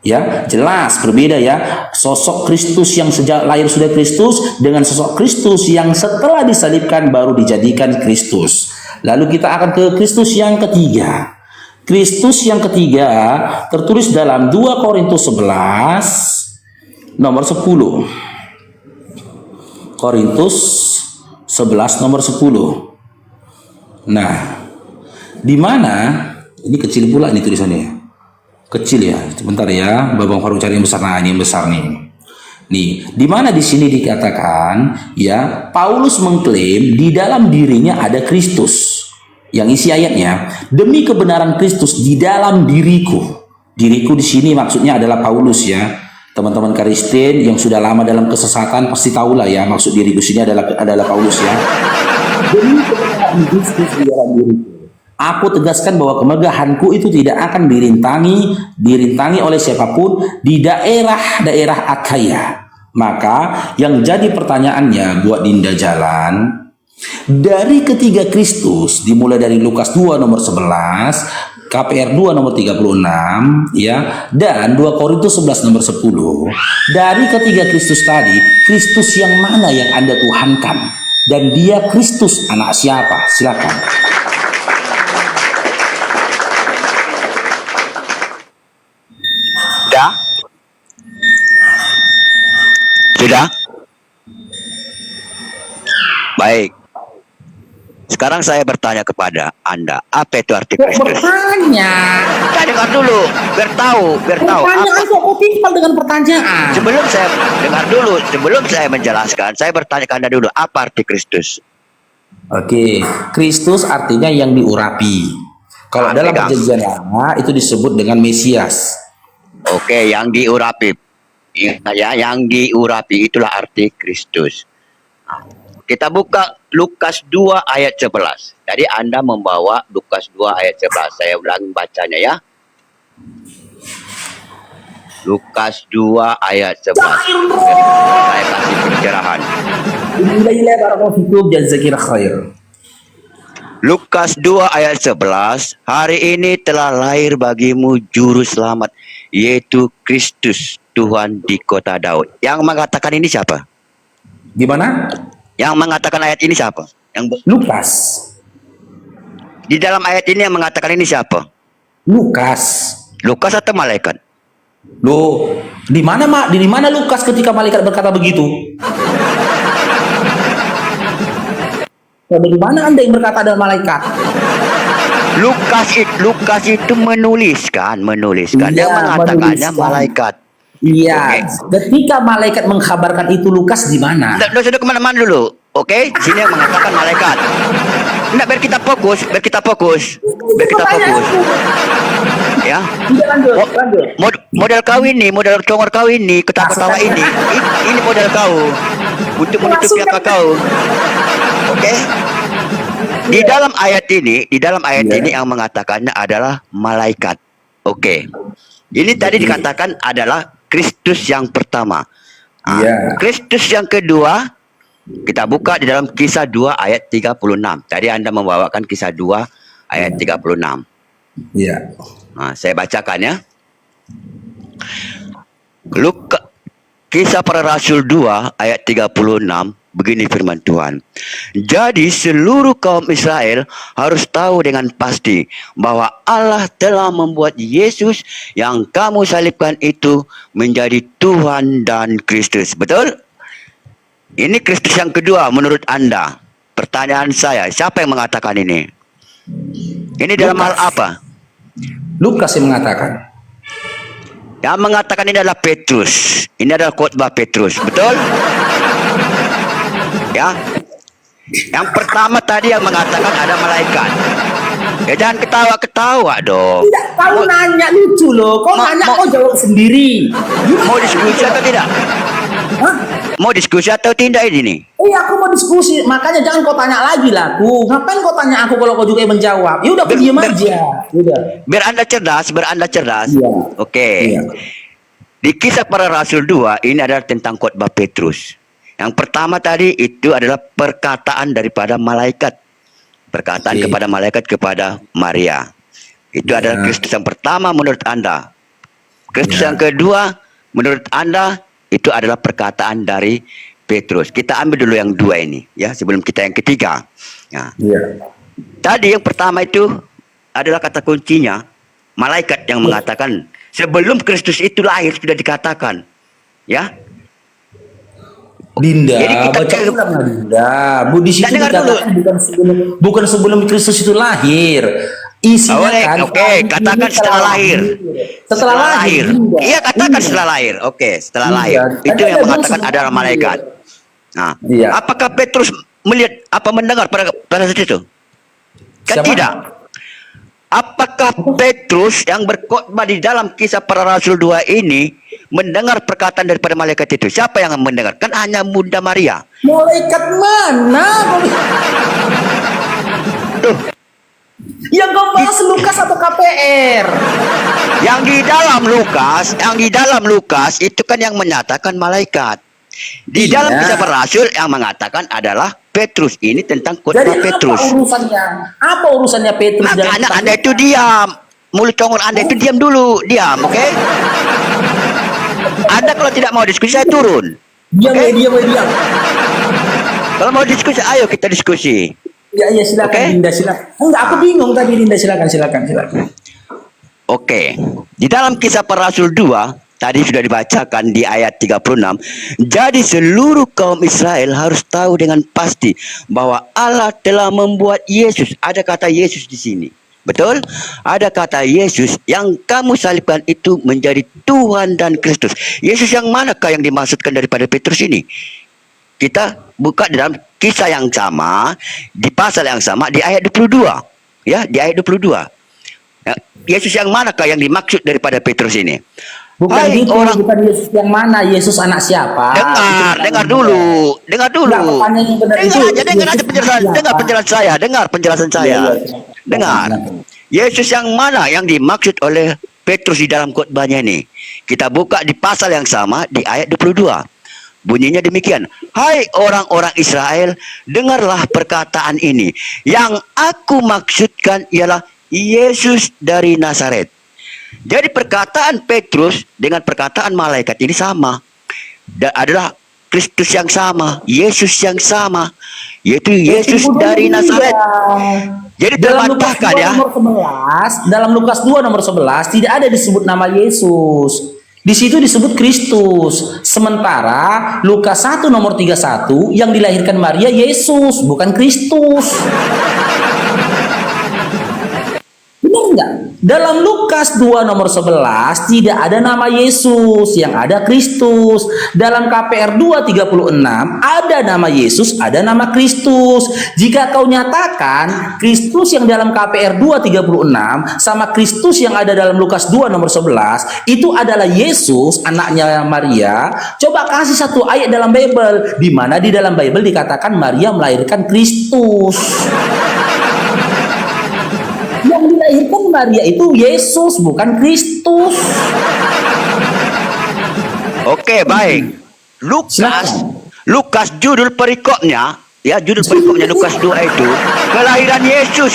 Ya, jelas berbeda ya. Sosok Kristus yang sejak lahir sudah Kristus dengan sosok Kristus yang setelah disalibkan baru dijadikan Kristus. Lalu kita akan ke Kristus yang ketiga. Kristus yang ketiga tertulis dalam 2 Korintus 11 nomor 10. Korintus 11 nomor 10. Nah, di mana ini kecil pula ini tulisannya. Kecil ya. Sebentar ya, Babang Faruk cari yang besar. Nah, ini yang besar nih. Nih, di mana di sini dikatakan ya, Paulus mengklaim di dalam dirinya ada Kristus. Yang isi ayatnya, demi kebenaran Kristus di dalam diriku. Diriku di sini maksudnya adalah Paulus ya. Teman-teman Kristen yang sudah lama dalam kesesatan pasti tahulah ya, maksud diriku sini adalah Paulus ya. Demi kebenaran Kristus di dalam diriku. Aku tegaskan bahwa kemegahanku itu tidak akan dirintangi oleh siapapun di daerah-daerah Akhaya. Maka yang jadi pertanyaannya buat Dinda Jalan, dari ketiga Kristus dimulai dari Lukas 2 nomor 11, KPR 2 nomor 36 ya, dan 2 Korintus 11 nomor 10. Dari ketiga Kristus tadi, Kristus yang mana yang Anda tuhankan? Dan dia Kristus anak siapa? Silakan. Sudah? Sudah? Baik. Sekarang saya bertanya kepada Anda, apa itu arti Kristus? Bertanya. Saya dengar dulu, biar tahu. Pertanyaan kok timpal dengan pertanyaan. Sebelum saya dengar dulu, sebelum saya menjelaskan, saya bertanya ke Anda dulu, apa arti Kristus? Oke, Kristus artinya yang diurapi. Kalau dalam Pegang. perjanjian lama itu disebut dengan Mesias. Oke, yang diurapi. Ya, yang diurapi itulah arti Kristus. Kita buka Lukas 2 ayat 11. Jadi Anda membawa Lukas 2 ayat 11. Saya ulangi bacanya ya. Lukas 2 ayat 11. Saya kasih pencerahan. Lukas 2 ayat 11. Hari ini telah lahir bagimu juru selamat, yaitu Kristus Tuhan di kota Daud. Yang mengatakan ini siapa? Gimana? Yang mengatakan ayat ini siapa? Lukas. Di dalam ayat ini yang mengatakan ini siapa? Lukas. Lukas atau malaikat? Loh, di mana Lukas ketika malaikat berkata begitu? Dari mana Anda yang berkata ada malaikat? Lukas itu menuliskan. Iya, Dia mengatakannya menuliskan. malaikat. Iya. Ketika malaikat mengkabarkan itu Lukas di mana? Nggak usah kemana-mana dulu, oke? Sini yang mengatakan malaikat. Nggak, biar kita fokus. Ya. Lanjut. Model kau ini, model congor kau ini, ketawa-ketawa ini model kau untuk menutupi akal kau. Oke? Di dalam ayat ini yang mengatakannya adalah malaikat. Oke. Ini tadi dikatakan adalah Kristus yang pertama. Iya. Kristus yang kedua kita buka di dalam Kisah 2 ayat 36. Tadi Anda membawakan Kisah 2 ayat 36. Iya. Nah, saya bacakan ya. Kisah Para Rasul 2 ayat 36. Begini firman Tuhan. Jadi seluruh kaum Israel harus tahu dengan pasti bahwa Allah telah membuat Yesus yang kamu salibkan itu menjadi Tuhan dan Kristus. Betul? Ini Kristus yang kedua menurut Anda. Pertanyaan saya, siapa yang mengatakan ini? Ini dalam hal apa? Lukas yang mengatakan. Yang mengatakan ini adalah Petrus. Ini adalah khotbah Petrus. Betul? Ya. Yang pertama tadi yang mengatakan ada malaikat. Ya jangan ketawa-ketawa dong. Tidak tahu nanya lucu loh. Kau nanya kau jawab sendiri. Mau diskusi atau tidak? Hah? Mau diskusi atau tidak ini nih? Iya, aku mau diskusi. Makanya jangan kau tanya lagi lah aku. Ngapain kau tanya aku kalau kau juga yang menjawab? Ya udah, aku diam aja. Udah. Biar Anda cerdas. Iya. Oke. Iya. Di Kisah Para Rasul 2 ini adalah tentang khotbah Petrus. Yang pertama tadi itu adalah perkataan daripada malaikat. Perkataan kepada malaikat kepada Maria. Itu adalah Kristus yang pertama menurut Anda. Kristus yang kedua menurut Anda itu adalah perkataan dari Petrus. Kita ambil dulu yang dua ini ya sebelum kita yang ketiga. Ya. Tadi yang pertama itu adalah kata kuncinya malaikat yang mengatakan sebelum Kristus itu lahir sudah dikatakan. Ya. Dinda, Jadi kita baca ulang lah, Dinda. Bu di situ dikatakan bukan sebelum Kristus itu lahir. Isinya kan. Oke, katakan setelah lahir. Setelah lahir. Dinda. Iya, katakan setelah lahir. Oke, setelah lahir. Itu yang mengatakan adalah malaikat. Nah, apakah Petrus melihat apa mendengar pada saat itu? Kan tidak. Apakah Petrus yang berkhotbah di dalam Kisah Para Rasul 2 ini mendengar perkataan daripada malaikat itu? Siapa yang mendengar? Kan hanya Bunda Maria. Malaikat mana? Tuh. Yang kau bahas Lukas atau KPR? Yang di dalam Lukas itu kan yang menyatakan malaikat. Di dalam Kisah Para Rasul yang mengatakan adalah Petrus. Ini tentang khotbah Petrus. Apa urusannya Petrus? Makanya Anda itu diam. mulut congor Anda itu diam dulu, diam, oke? Anda kalau tidak mau diskusi, saya turun. Diam, Oke? diam, diam. Kalau mau diskusi, ayo kita diskusi. Ya, ya silakan Oke. Dinda, silakan. Enggak, aku bingung tadi Dinda, silakan. Oke, di dalam Kisah Para Rasul 2 tadi sudah dibacakan di ayat 36. Jadi seluruh kaum Israel harus tahu dengan pasti bahwa Allah telah membuat Yesus. Ada kata Yesus di sini. Betul? Ada kata Yesus yang kamu salibkan itu menjadi Tuhan dan Kristus. Yesus yang manakah yang dimaksudkan daripada Petrus ini? Kita buka di dalam kisah yang sama, di pasal yang sama, di ayat 22. Ya, di ayat 22. Ya, Yesus yang manakah yang dimaksud daripada Petrus ini? Bukan Hai gitu, orang, bukan Yesus yang mana, Yesus anak siapa? dengar dulu. Enggak, pertanyaan yang benar itu, Dengar aja Yesus penjelasan, siapa? dengar penjelasan saya. Iya. Dengar. Yesus yang mana yang dimaksud oleh Petrus di dalam khotbahnya ini? Kita buka di pasal yang sama di ayat 22. Bunyinya demikian. Hai orang-orang Israel, dengarlah perkataan ini. Yang aku maksudkan ialah Yesus dari Nazaret. Jadi perkataan Petrus dengan perkataan malaikat ini sama. Dan adalah Kristus yang sama, Yesus yang sama, yaitu Yesus dari Nazaret. Jadi terbantahkan ya. Dalam Lukas 2 nomor 11 tidak ada disebut nama Yesus. Di situ disebut Kristus. Sementara Lukas 1 nomor 31 yang dilahirkan Maria Yesus, bukan Kristus. Benar enggak? Dalam Lukas 2 nomor 11 tidak ada nama Yesus, yang ada Kristus. Dalam KPR 2:36 ada nama Yesus, ada nama Kristus. Jika kau nyatakan Kristus yang dalam KPR 2:36 sama Kristus yang ada dalam Lukas 2 nomor 11 itu adalah Yesus anaknya Maria, coba kasih satu ayat dalam Bible di mana di dalam Bible dikatakan Maria melahirkan Kristus. Yang dilahirkan Maria itu Yesus, bukan Kristus. Oke, baik. Silakan. Lukas judul perikopnya, ya judul perikopnya Lukas 2 itu kelahiran Yesus.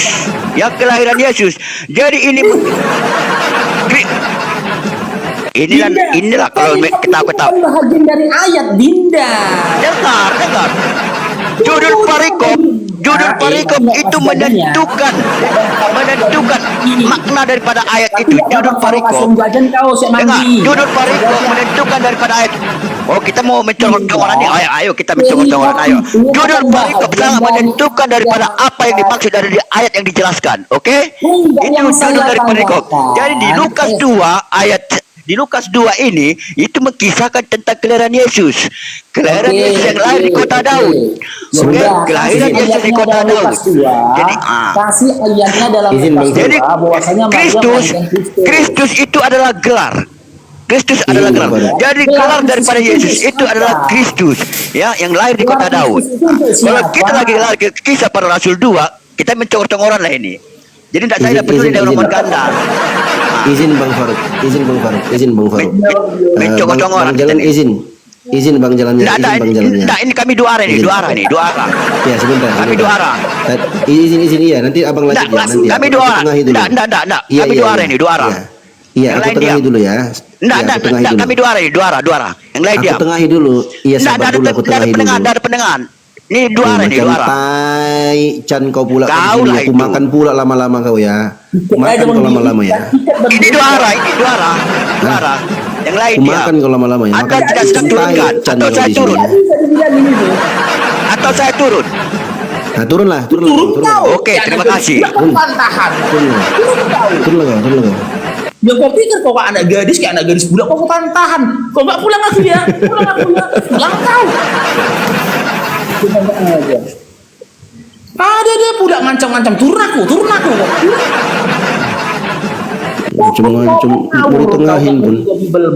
Ya, kelahiran Yesus. Jadi inilah kalau kita tahu. Bahagian dari ayat Dinda. Dengar. Judul perikop itu menentukan makna daripada ayat itu. Judul perikop. Dengar, judul perikop menentukan daripada ayat. Oh, kita mau mencongor-congor ini. Ayo kita mencongor-congor. Ayo. Judul perikop sangat menentukan daripada apa yang dimaksud dari ayat yang dijelaskan. Oke? Itu judul dari perikop. Jadi di Lukas 2 ini itu mengkisahkan tentang kelahiran Yesus. Kelahiran Yesus yang lahir di kota Daud. Oke, kelahiran Yesus di kota Daud. Jadi kasih ayatnya dalam jadi Kristus itu adalah gelar. Kristus adalah gelar. Jadi gelar daripada Yesus itu adalah Kristus, ya, yang lahir di kota Daud. Kalau kita lagi ke Kisah Para Rasul 2, kita mencongor-congoran lah ini. Jadi tidak saya peduli dengan nomor ganda. Izin Bang Faruk. Mencongor-congoran. Bang Jalan izin Bang Jalannya. Tidak, ini kami dua arah. Ya, sebentar. Kami dua arah. Izin iya, nanti Abang lanjut ya. Nanti kami dua arah. Tidak. Kami dua arah ini, dua arah. Iya, aku tengahi dulu ya. Tidak, kami dua arah. Yang lain diam. Aku tengahi dulu. Iya, sabar dulu, aku tengahi dulu. Tidak ada pendengar. Ini dua arah. Chan kau pula Kau lah aku itu. makan pula lama-lama kau ya. Makan kau lama-lama ya. Ini dua arah. Yang lain Aku diam. makan kau lama-lama ya. Anda tidak sedang turunkan atau saya turun? Atau saya turun? Nah, turunlah. Oke, terima kasih. Turunlah kau. Ya kau pikir kau kayak anak gadis budak kau tahan. Kau nggak pulang aku ya? Pulang kau. Ada dia budak ngancam-ngancam turun aku. Macam-macam mau tengahin pun.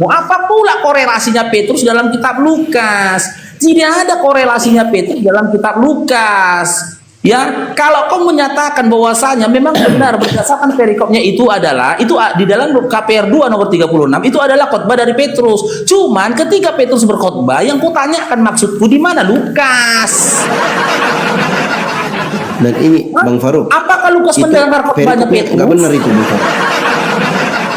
Mau apa pula korelasinya Petrus dalam kitab Lukas? Tidak ada korelasinya Petrus dalam kitab Lukas. Ya, kalau kau menyatakan bahwasanya memang benar berdasarkan perikopnya itu di dalam KPR 2 nomor 36 itu adalah khotbah dari Petrus. Cuman ketika Petrus berkhotbah yang kutanyakan maksudku di mana Lukas? Dan ini Bang Faruk. Apakah Lukas mendengar khotbahnya Petrus? Enggak benar itu Bang Faruk.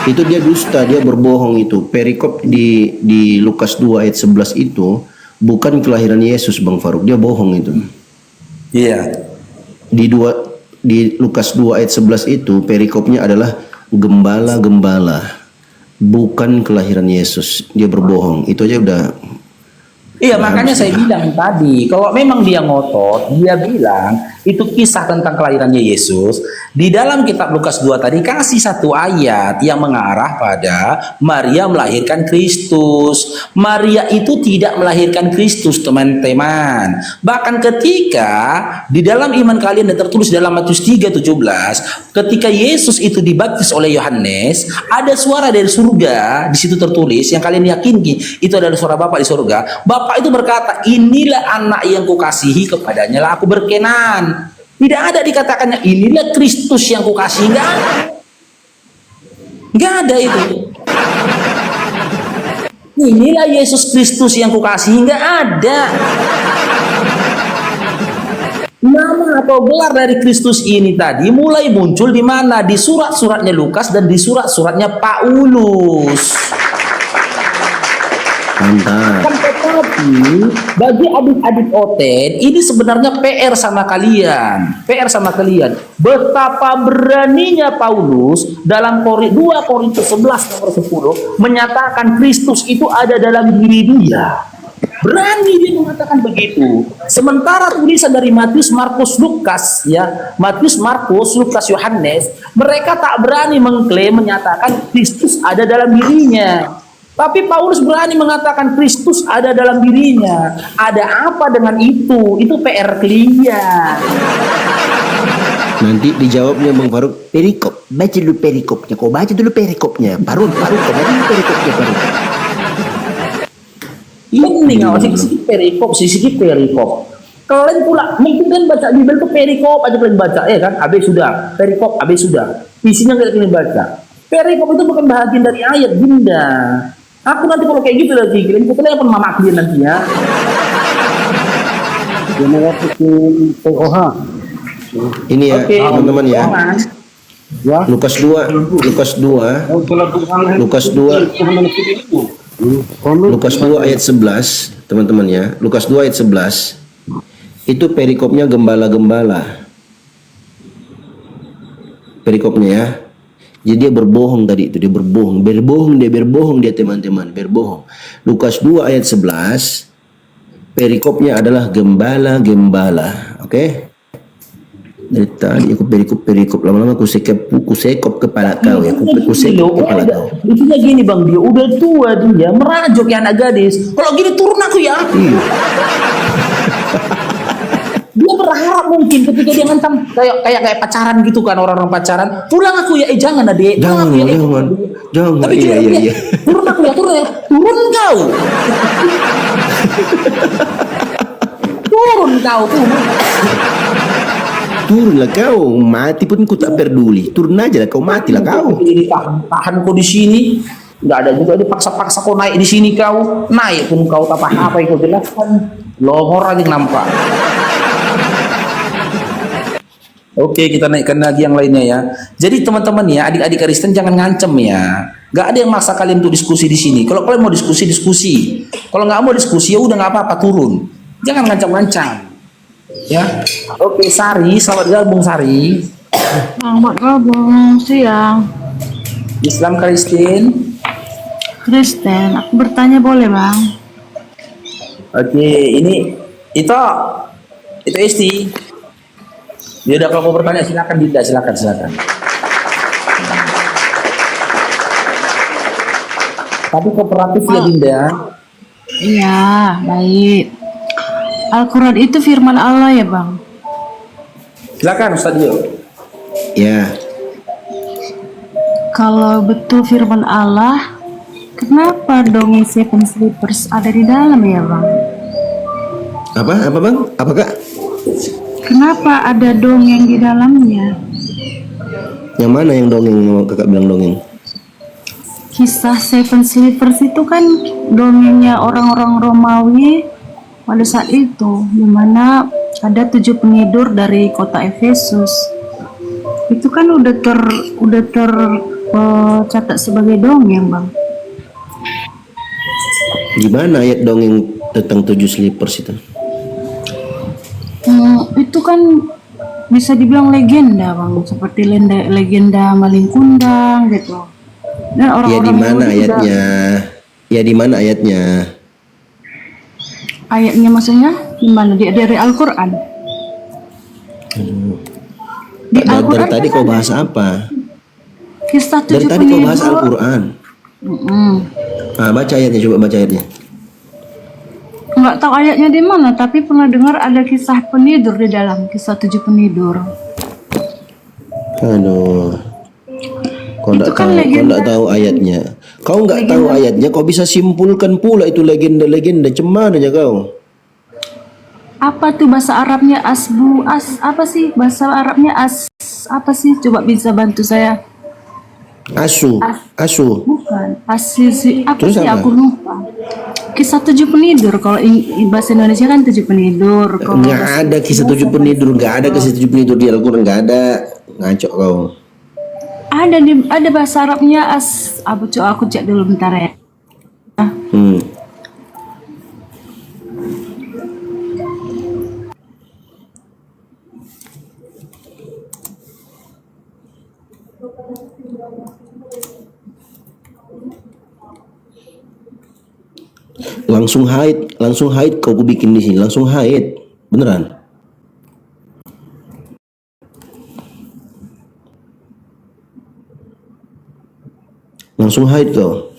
Itu dia dusta, dia berbohong itu. Perikop di Lukas 2 ayat 11 itu bukan kelahiran Yesus, Bang Faruk. Dia bohong itu. Iya. Di Lukas 2 ayat 11 itu perikopnya adalah gembala-gembala, bukan kelahiran Yesus. Dia berbohong. Itu aja udah. Iya, makanya saya bilang tadi, kalau memang dia ngotot, dia bilang itu kisah tentang kelahirannya Yesus. Di dalam kitab Lukas 2 tadi kasih satu ayat yang mengarah pada Maria melahirkan Kristus. Maria itu tidak melahirkan Kristus, teman-teman. Bahkan ketika di dalam iman kalian dan tertulis dalam Matius 3:17, ketika Yesus itu dibaptis oleh Yohanes, ada suara dari surga, di situ tertulis yang kalian yakini itu adalah suara Bapa di surga. Bapak itu berkata, inilah anak yang kukasihi, kepadanya lah aku berkenan. Tidak ada dikatakannya inilah Kristus yang kukasihi, enggak ada. Enggak ada itu. Inilah Yesus Kristus yang kukasihi, enggak ada. Nama atau gelar dari Kristus ini tadi mulai muncul di mana? Di surat-suratnya Lukas dan di surat-suratnya Paulus. Mantap. Tetapi bagi adik-adik Oten ini sebenarnya PR sama kalian. PR sama kalian. Betapa beraninya Paulus dalam 2 Korintus 11 nomor 10 menyatakan Kristus itu ada dalam diri dia. Berani dia mengatakan begitu. Sementara tulisan dari Matius, Markus, Lukas, ya, Matius, Markus, Lukas, Yohanes, mereka tak berani mengklaim menyatakan Kristus ada dalam dirinya. Tapi Paulus berani mengatakan Kristus ada dalam dirinya. Ada apa dengan itu? Itu PR kalian. Nanti dijawabnya Bang Faruk, perikop. Baca dulu perikopnya. Kau baca dulu perikopnya. Baru kau baca dulu perikopnya, Faruk. Ini nggak sih perikop, perikop. Kalian pula mungkin kan baca Bible itu perikop aja kalian baca, ya kan? Habis sudah, perikop habis sudah. Isinya nggak kalian baca. Perikop itu bukan bagian dari ayat, Bunda. Aku nanti kalau kayak gitu lagi, kalian pun mama kalian nanti ya. Ini ya, Oke. teman-teman ya. Lukas 2 ayat 11, teman-teman ya. Lukas 2 ayat 11 itu perikopnya gembala-gembala. Perikopnya ya. Jadi dia berbohong tadi itu, dia berbohong dia teman-teman, berbohong. Lukas 2 ayat 11 perikopnya adalah gembala-gembala. Oke? Dari tadi aku perikop lama-lama aku sekop kepala kau ya, aku sekop kepala kau. Itunya gini Bang, dia udah tua, dia merajuk ya anak gadis. Kalau gini turun aku ya. Dia berharap mungkin ketika dia ngancam kayak pacaran gitu kan, orang-orang pacaran. Pulang aku ya, jangan Adik. Jangan. Tapi iya. Turun aku ya, turun kau. Turun kau. Turunlah kau, mati pun ku tak peduli. Turun aja lah kau, matilah kau. Jadi tahan kau di sini. Nggak ada juga dipaksa-paksa kau naik di sini kau. Naik pun kau tak apa yang kau jelaskan. Lohor aja nampak. Oke, kita naikkan lagi yang lainnya ya. Jadi teman-teman ya, adik-adik Kristen jangan ngancem ya. Nggak ada yang maksa kalian untuk diskusi di sini. Kalau kalian mau diskusi. Kalau nggak mau diskusi ya udah nggak apa-apa, turun. Jangan ngancam-ngancam. Ya, oke Sari, selamat gabung Sari. Selamat gabung siang. Islam Kristen. Kristen, aku bertanya boleh bang? Oke, ini itu Esti. Ya udah kalau mau bertanya silakan Dinda, silakan. Tapi kooperatif ya Dinda. Iya, baik. Al-Quran itu firman Allah ya bang? Silakan Ustaz Dio. Ya, Kalau betul firman Allah, kenapa dongeng Seven Sleepers ada di dalam ya bang? apa Bang? Apa Kak? Kenapa ada dongeng di dalamnya? Yang mana yang dongeng? Mau Kakak bilang dongeng? Kisah Seven Sleepers itu kan dongengnya orang-orang Romawi pada saat itu, di mana ada 7 penidur dari kota Efesus. Itu kan udah catat sebagai dongeng, Bang. Gimana ayat dongeng tentang 7 slippers itu? Itu kan bisa dibilang legenda, Bang, seperti legenda maling kundang gitu. Dan Ya di orang-orang mana Yahudi juga- ayatnya? Ya di mana ayatnya? ayatnya maksudnya gimana? Dari Al-Qur'an. Di Dari Al-Qur'an tadi kan kau ada bahas apa? kisah Dari 7 tadi kau bahas penidur. Al-Quran. Mm-mm. Ah, baca ayatnya, coba baca ayatnya. Nggak tahu ayatnya di mana, tapi pernah dengar ada kisah penidur di dalam, kisah 7 penidur. Aduh. Kau Itu nggak kan tahu, kau legenda. nggak tahu ayatnya. Kau nggak tahu ayatnya, kau bisa simpulkan pula itu legenda-legenda. Cuman aja kau. Apa tuh bahasa Arabnya apa sih bahasa Arabnya apa sih? Coba bisa bantu saya? Asu, asu. Bukan. Asisi apa Terus sih? apa? Aku lupa. Kisah 7 penidur. Kalau bahasa Indonesia kan 7 penidur. Kalau Nggak bahasa ada kisah 7 penidur, nggak ada kisah 7 penidur di Al-Quran, nggak ada. Ngaco kau. ada bahasa Arabnya aku cek dulu bentar ya. Hmm. Langsung haid kau bikin di sini, langsung haid. Beneran? Langsung haid kau.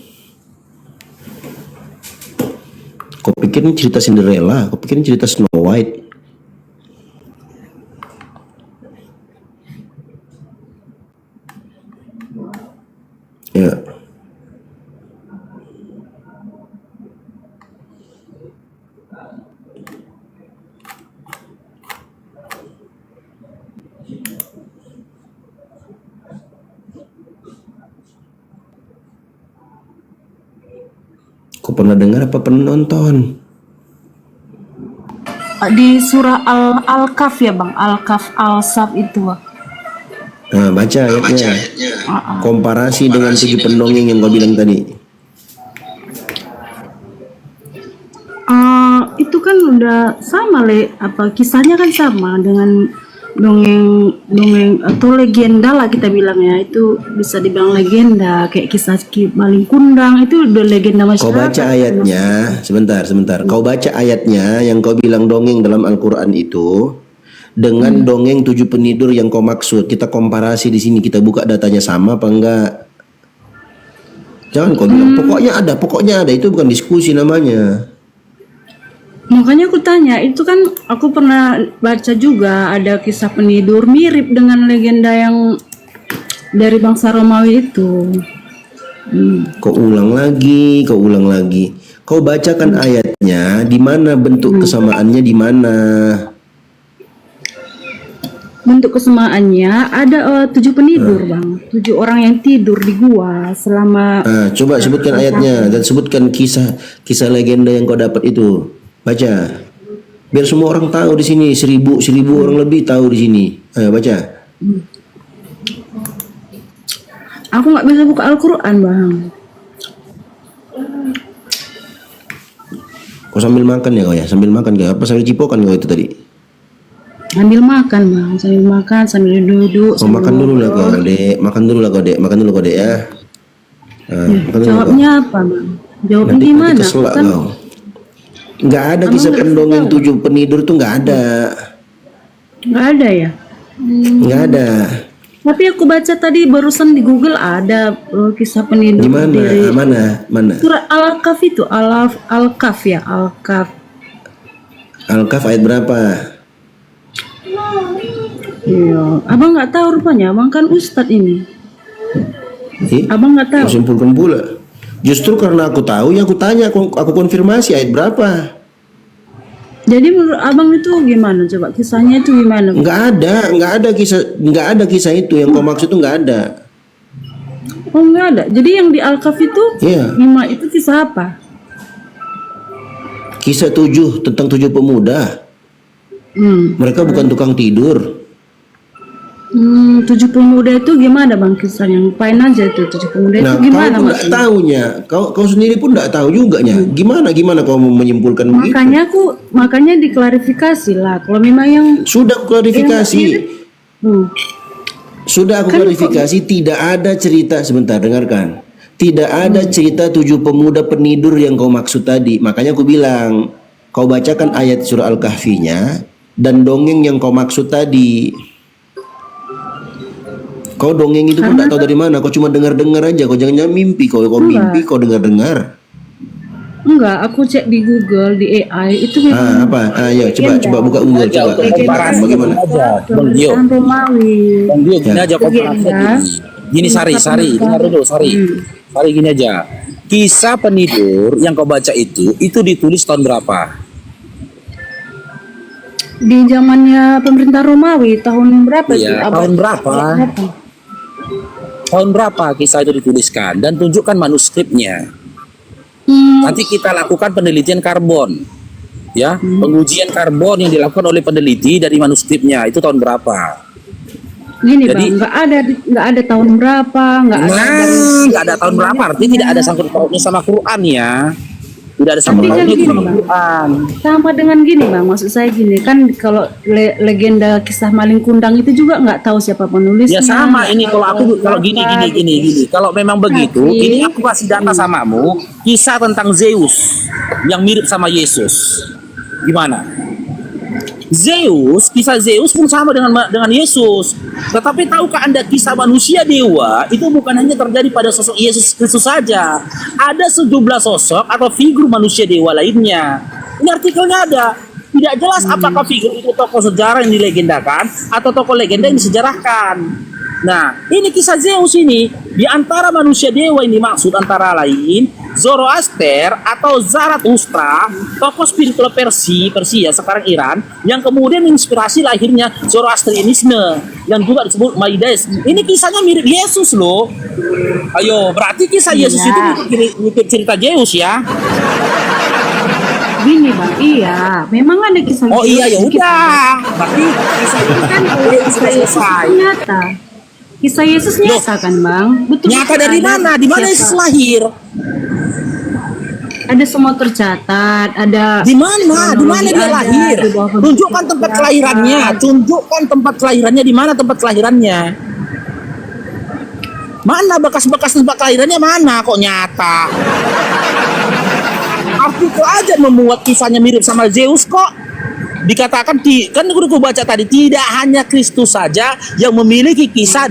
Kau pikir ini cerita Cinderella, kau pikir ini cerita Snow White. Ya. Kau pernah dengar apa pernah nonton? Di surah Al-Kahf ya, Bang. Al-Kahf Al-Saf itu, Bang. Nah, baca ayatnya. Komparasi dengan 7 pendongeng yang kau bilang tadi. Itu kan udah sama kisahnya kan sama dengan dongeng atau legenda lah kita bilang ya. Itu bisa dibilang legenda kayak kisah maling kundang, itu udah legenda Kau masyarakat. baca ayatnya, sebentar. Kau baca ayatnya yang kau bilang dongeng dalam Al-Quran itu dengan dongeng 7 penidur yang kau maksud. Kita komparasi di sini, kita buka datanya sama apa enggak. Jangan kau bilang pokoknya ada, itu bukan diskusi namanya. Makanya aku tanya, itu kan aku pernah baca juga ada kisah penidur mirip dengan legenda yang dari bangsa Romawi itu. Kau ulang lagi. Kau bacakan ayatnya, di mana bentuk kesamaannya di mana? Bentuk kesamaannya ada 7 penidur, Bang. 7 orang yang tidur di gua selama. Nah, coba sebutkan ayatnya dan sebutkan kisah legenda yang kau dapat itu. Baca. Biar semua orang tahu di sini, seribu orang lebih tahu di sini. Ayo baca. Aku nggak bisa buka Al-Quran, Bang. Kau sambil makan ya kau ya? Sambil makan kau? Apa sambil cipokan kau itu tadi? Sambil makan, Bang. Sambil makan, sambil duduk. Kau makan dulu lah kau, Dek. Makan dulu lah kau, Dek, ya. Nah, makan dulu, kau. Jawabnya apa, Bang? Jawabnya Nanti gimana? keselak Kan kau. Nggak ada kisah pendongeng 7 penidur tuh nggak ada. nggak ada ya. Nggak ada. Tapi aku baca tadi barusan di Google ada kisah penidur Di mana? dari Mana? surat Al-Kahf itu, Al-Kahf ya, Al-Kahf. Al-Kahf ayat berapa? Iya, abang nggak tahu rupanya, abang kan ustadz ini. Abang nggak tahu. Kau simpulkan pula. Justru karena aku tahu, ya aku tanya, aku konfirmasi ayat berapa. Jadi menurut abang itu gimana? Coba kisahnya itu gimana? Nggak ada kisah itu yang kau maksud itu nggak ada. Oh nggak ada. Jadi yang di Al-Kahf itu, Iya. 5 itu kisah apa? Kisah 7 tentang 7 pemuda. Mereka bukan tukang tidur. Tujuh pemuda itu gimana bang kisahnya? Ngapain aja itu tujuh pemuda Nah, itu gimana kau pun tidak maksudnya? tahunya. Kau sendiri pun tidak tahu juga nya. Gimana kau mau menyimpulkan begitu? Makanya diklarifikasi lah. Kalau memang yang Sudah aku klarifikasi. Hmm. Sudah aku klarifikasi, tidak ada cerita, sebentar dengarkan. Tidak ada cerita 7 pemuda penidur yang kau maksud tadi. Makanya aku bilang, kau bacakan ayat surah Al-Kahfinya dan dongeng yang kau maksud tadi. Kau dongeng itu pun tak tahu dari mana. Kau cuma dengar-dengar aja. Kau jangan mimpi. Kau mimpi, kau dengar-dengar. Enggak, aku cek di Google, di AI itu memang Apa? Ya, coba buka Google coba. Bagaimana? Bang Dio, pemerintahan Romawi. Bang Dio gini aja komparasi gini. Sari, dengar dulu Sari. Sari gini aja. Kisah penidur yang kau baca itu ditulis tahun berapa? Di zamannya pemerintah Romawi tahun berapa itu? Iya, tahun berapa? Tahun berapa kisah itu dituliskan dan tunjukkan manuskripnya. Nanti kita lakukan penelitian karbon, ya, pengujian karbon yang dilakukan oleh peneliti dari manuskripnya itu tahun berapa? Gini Jadi- bang, nggak ada tahun berapa, nggak ada. Nggak ada tahun berapa, artinya tidak ada sangkut pautnya sama Quran ya, tidak ada sangkut Artinya pautnya gini, sama Bang. Quran. Sama dengan gini bang, maksud saya gini kan kalau legenda kisah maling kundang itu juga nggak tahu siapa penulisnya. Ya sama nggak ini tahu kalau gini. Kalau memang begitu, Tapi- ini aku kasih data samamu, kisah tentang Zeus yang mirip sama Yesus. Gimana? Kisah Zeus pun sama dengan Yesus. Tetapi tahukah Anda kisah manusia dewa itu bukan hanya terjadi pada sosok Yesus Kristus saja. Ada sejumlah sosok atau figur manusia dewa lainnya. Ini artikelnya ada. Tidak jelas apakah figur itu tokoh sejarah yang dilegendakan atau tokoh legenda yang disejarahkan. Nah, ini kisah Zeus ini di antara manusia dewa yang dimaksud antara lain Zoroaster atau Zarathustra, tokoh spiritual Persia sekarang Iran, yang kemudian menginspirasi lahirnya Zoroastrianisme yang juga disebut Maides. Ini kisahnya mirip Yesus loh. Ayo, berarti kisah Yesus itu ngikut cerita Zeus ya? Gini bang, iya, memang ada kisah. Oh iya ya udah. Berarti kisah itu kan sudah selesai. Nyata. Kisah Yesus nyata kan bang? Betul. Nyata dari mana? Di mana Yesus lahir? Ada semua tercatat, ada. Di mana? Di mana dia ada, lahir? di bawah Tunjukkan tempat kelahirannya. Tunjukkan tempat kelahirannya di mana tempat kelahirannya? Mana bekas-bekas tempat kelahirannya mana kok nyata? Artikel aja membuat kisahnya mirip sama Zeus kok. Dikatakan kan aku baca tadi tidak hanya Kristus saja yang memiliki kisah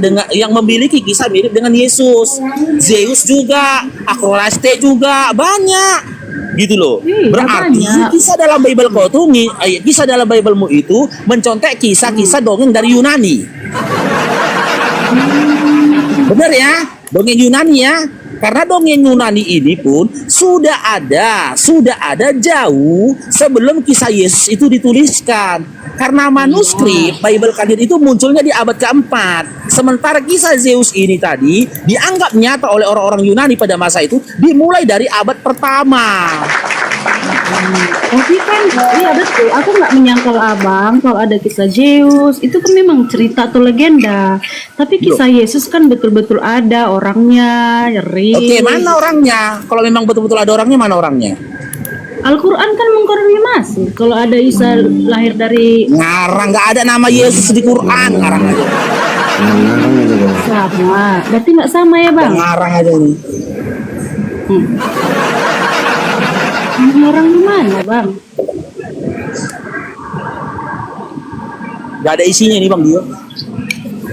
mirip dengan Yesus. Zeus juga, Akrolaste juga banyak. Gitu loh. Iya, Berarti banyak. kisah dalam Bible kau tuh kisah dalam Biblemu itu mencontek kisah-kisah dongeng dari Yunani. Benar ya? Dongeng Yunani ya. Karena dongeng Yunani ini pun sudah ada jauh sebelum kisah Yesus itu dituliskan. Karena manuskrip Bible Kandir itu munculnya di abad keempat. Sementara kisah Zeus ini tadi dianggap nyata oleh orang-orang Yunani pada masa itu dimulai dari abad pertama. Tapi kan, iya betul. Aku nggak menyangkal abang kalau ada kisah Zeus. Itu kan memang cerita atau legenda. Tapi kisah Yesus kan betul-betul ada orangnya, real. Oke, mana orangnya? Kalau memang betul-betul ada orangnya, mana orangnya? Al-Quran kan mengkonfirmasi kalau ada Isa lahir dari Ngarang, nggak ada nama Yesus di Quran. Ngarang aja. Ngarang aja kau. sama. Berarti nggak sama ya bang? Ngarang aja nih. Ini orang di mana bang? Nggak ada isinya nih Bang Dio.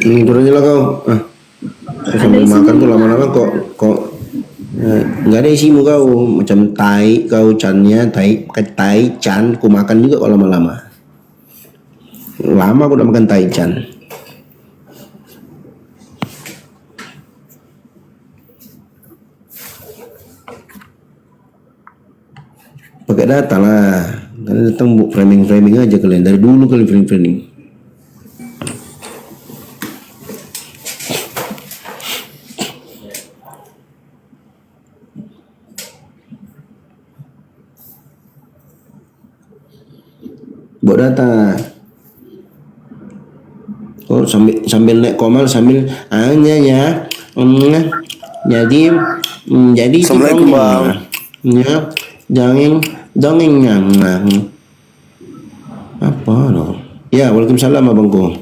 Turun aja lah kau. Kau sambil makan tuh lama-lama kok nggak ada isimu kau, macam tai kau cannya tai can, ku makan juga kok lama-lama. Lama aku udah makan tai can. Pakai data lah. Kalian datang framing aja kalian. Dari dulu kalian framing. Buat data. Oh, sambil naik komal sambil hanya ya. Jadi Assalamualaikum, Bang. Ya, dongeng apa dong? Ya, waalaikumsalam abangku.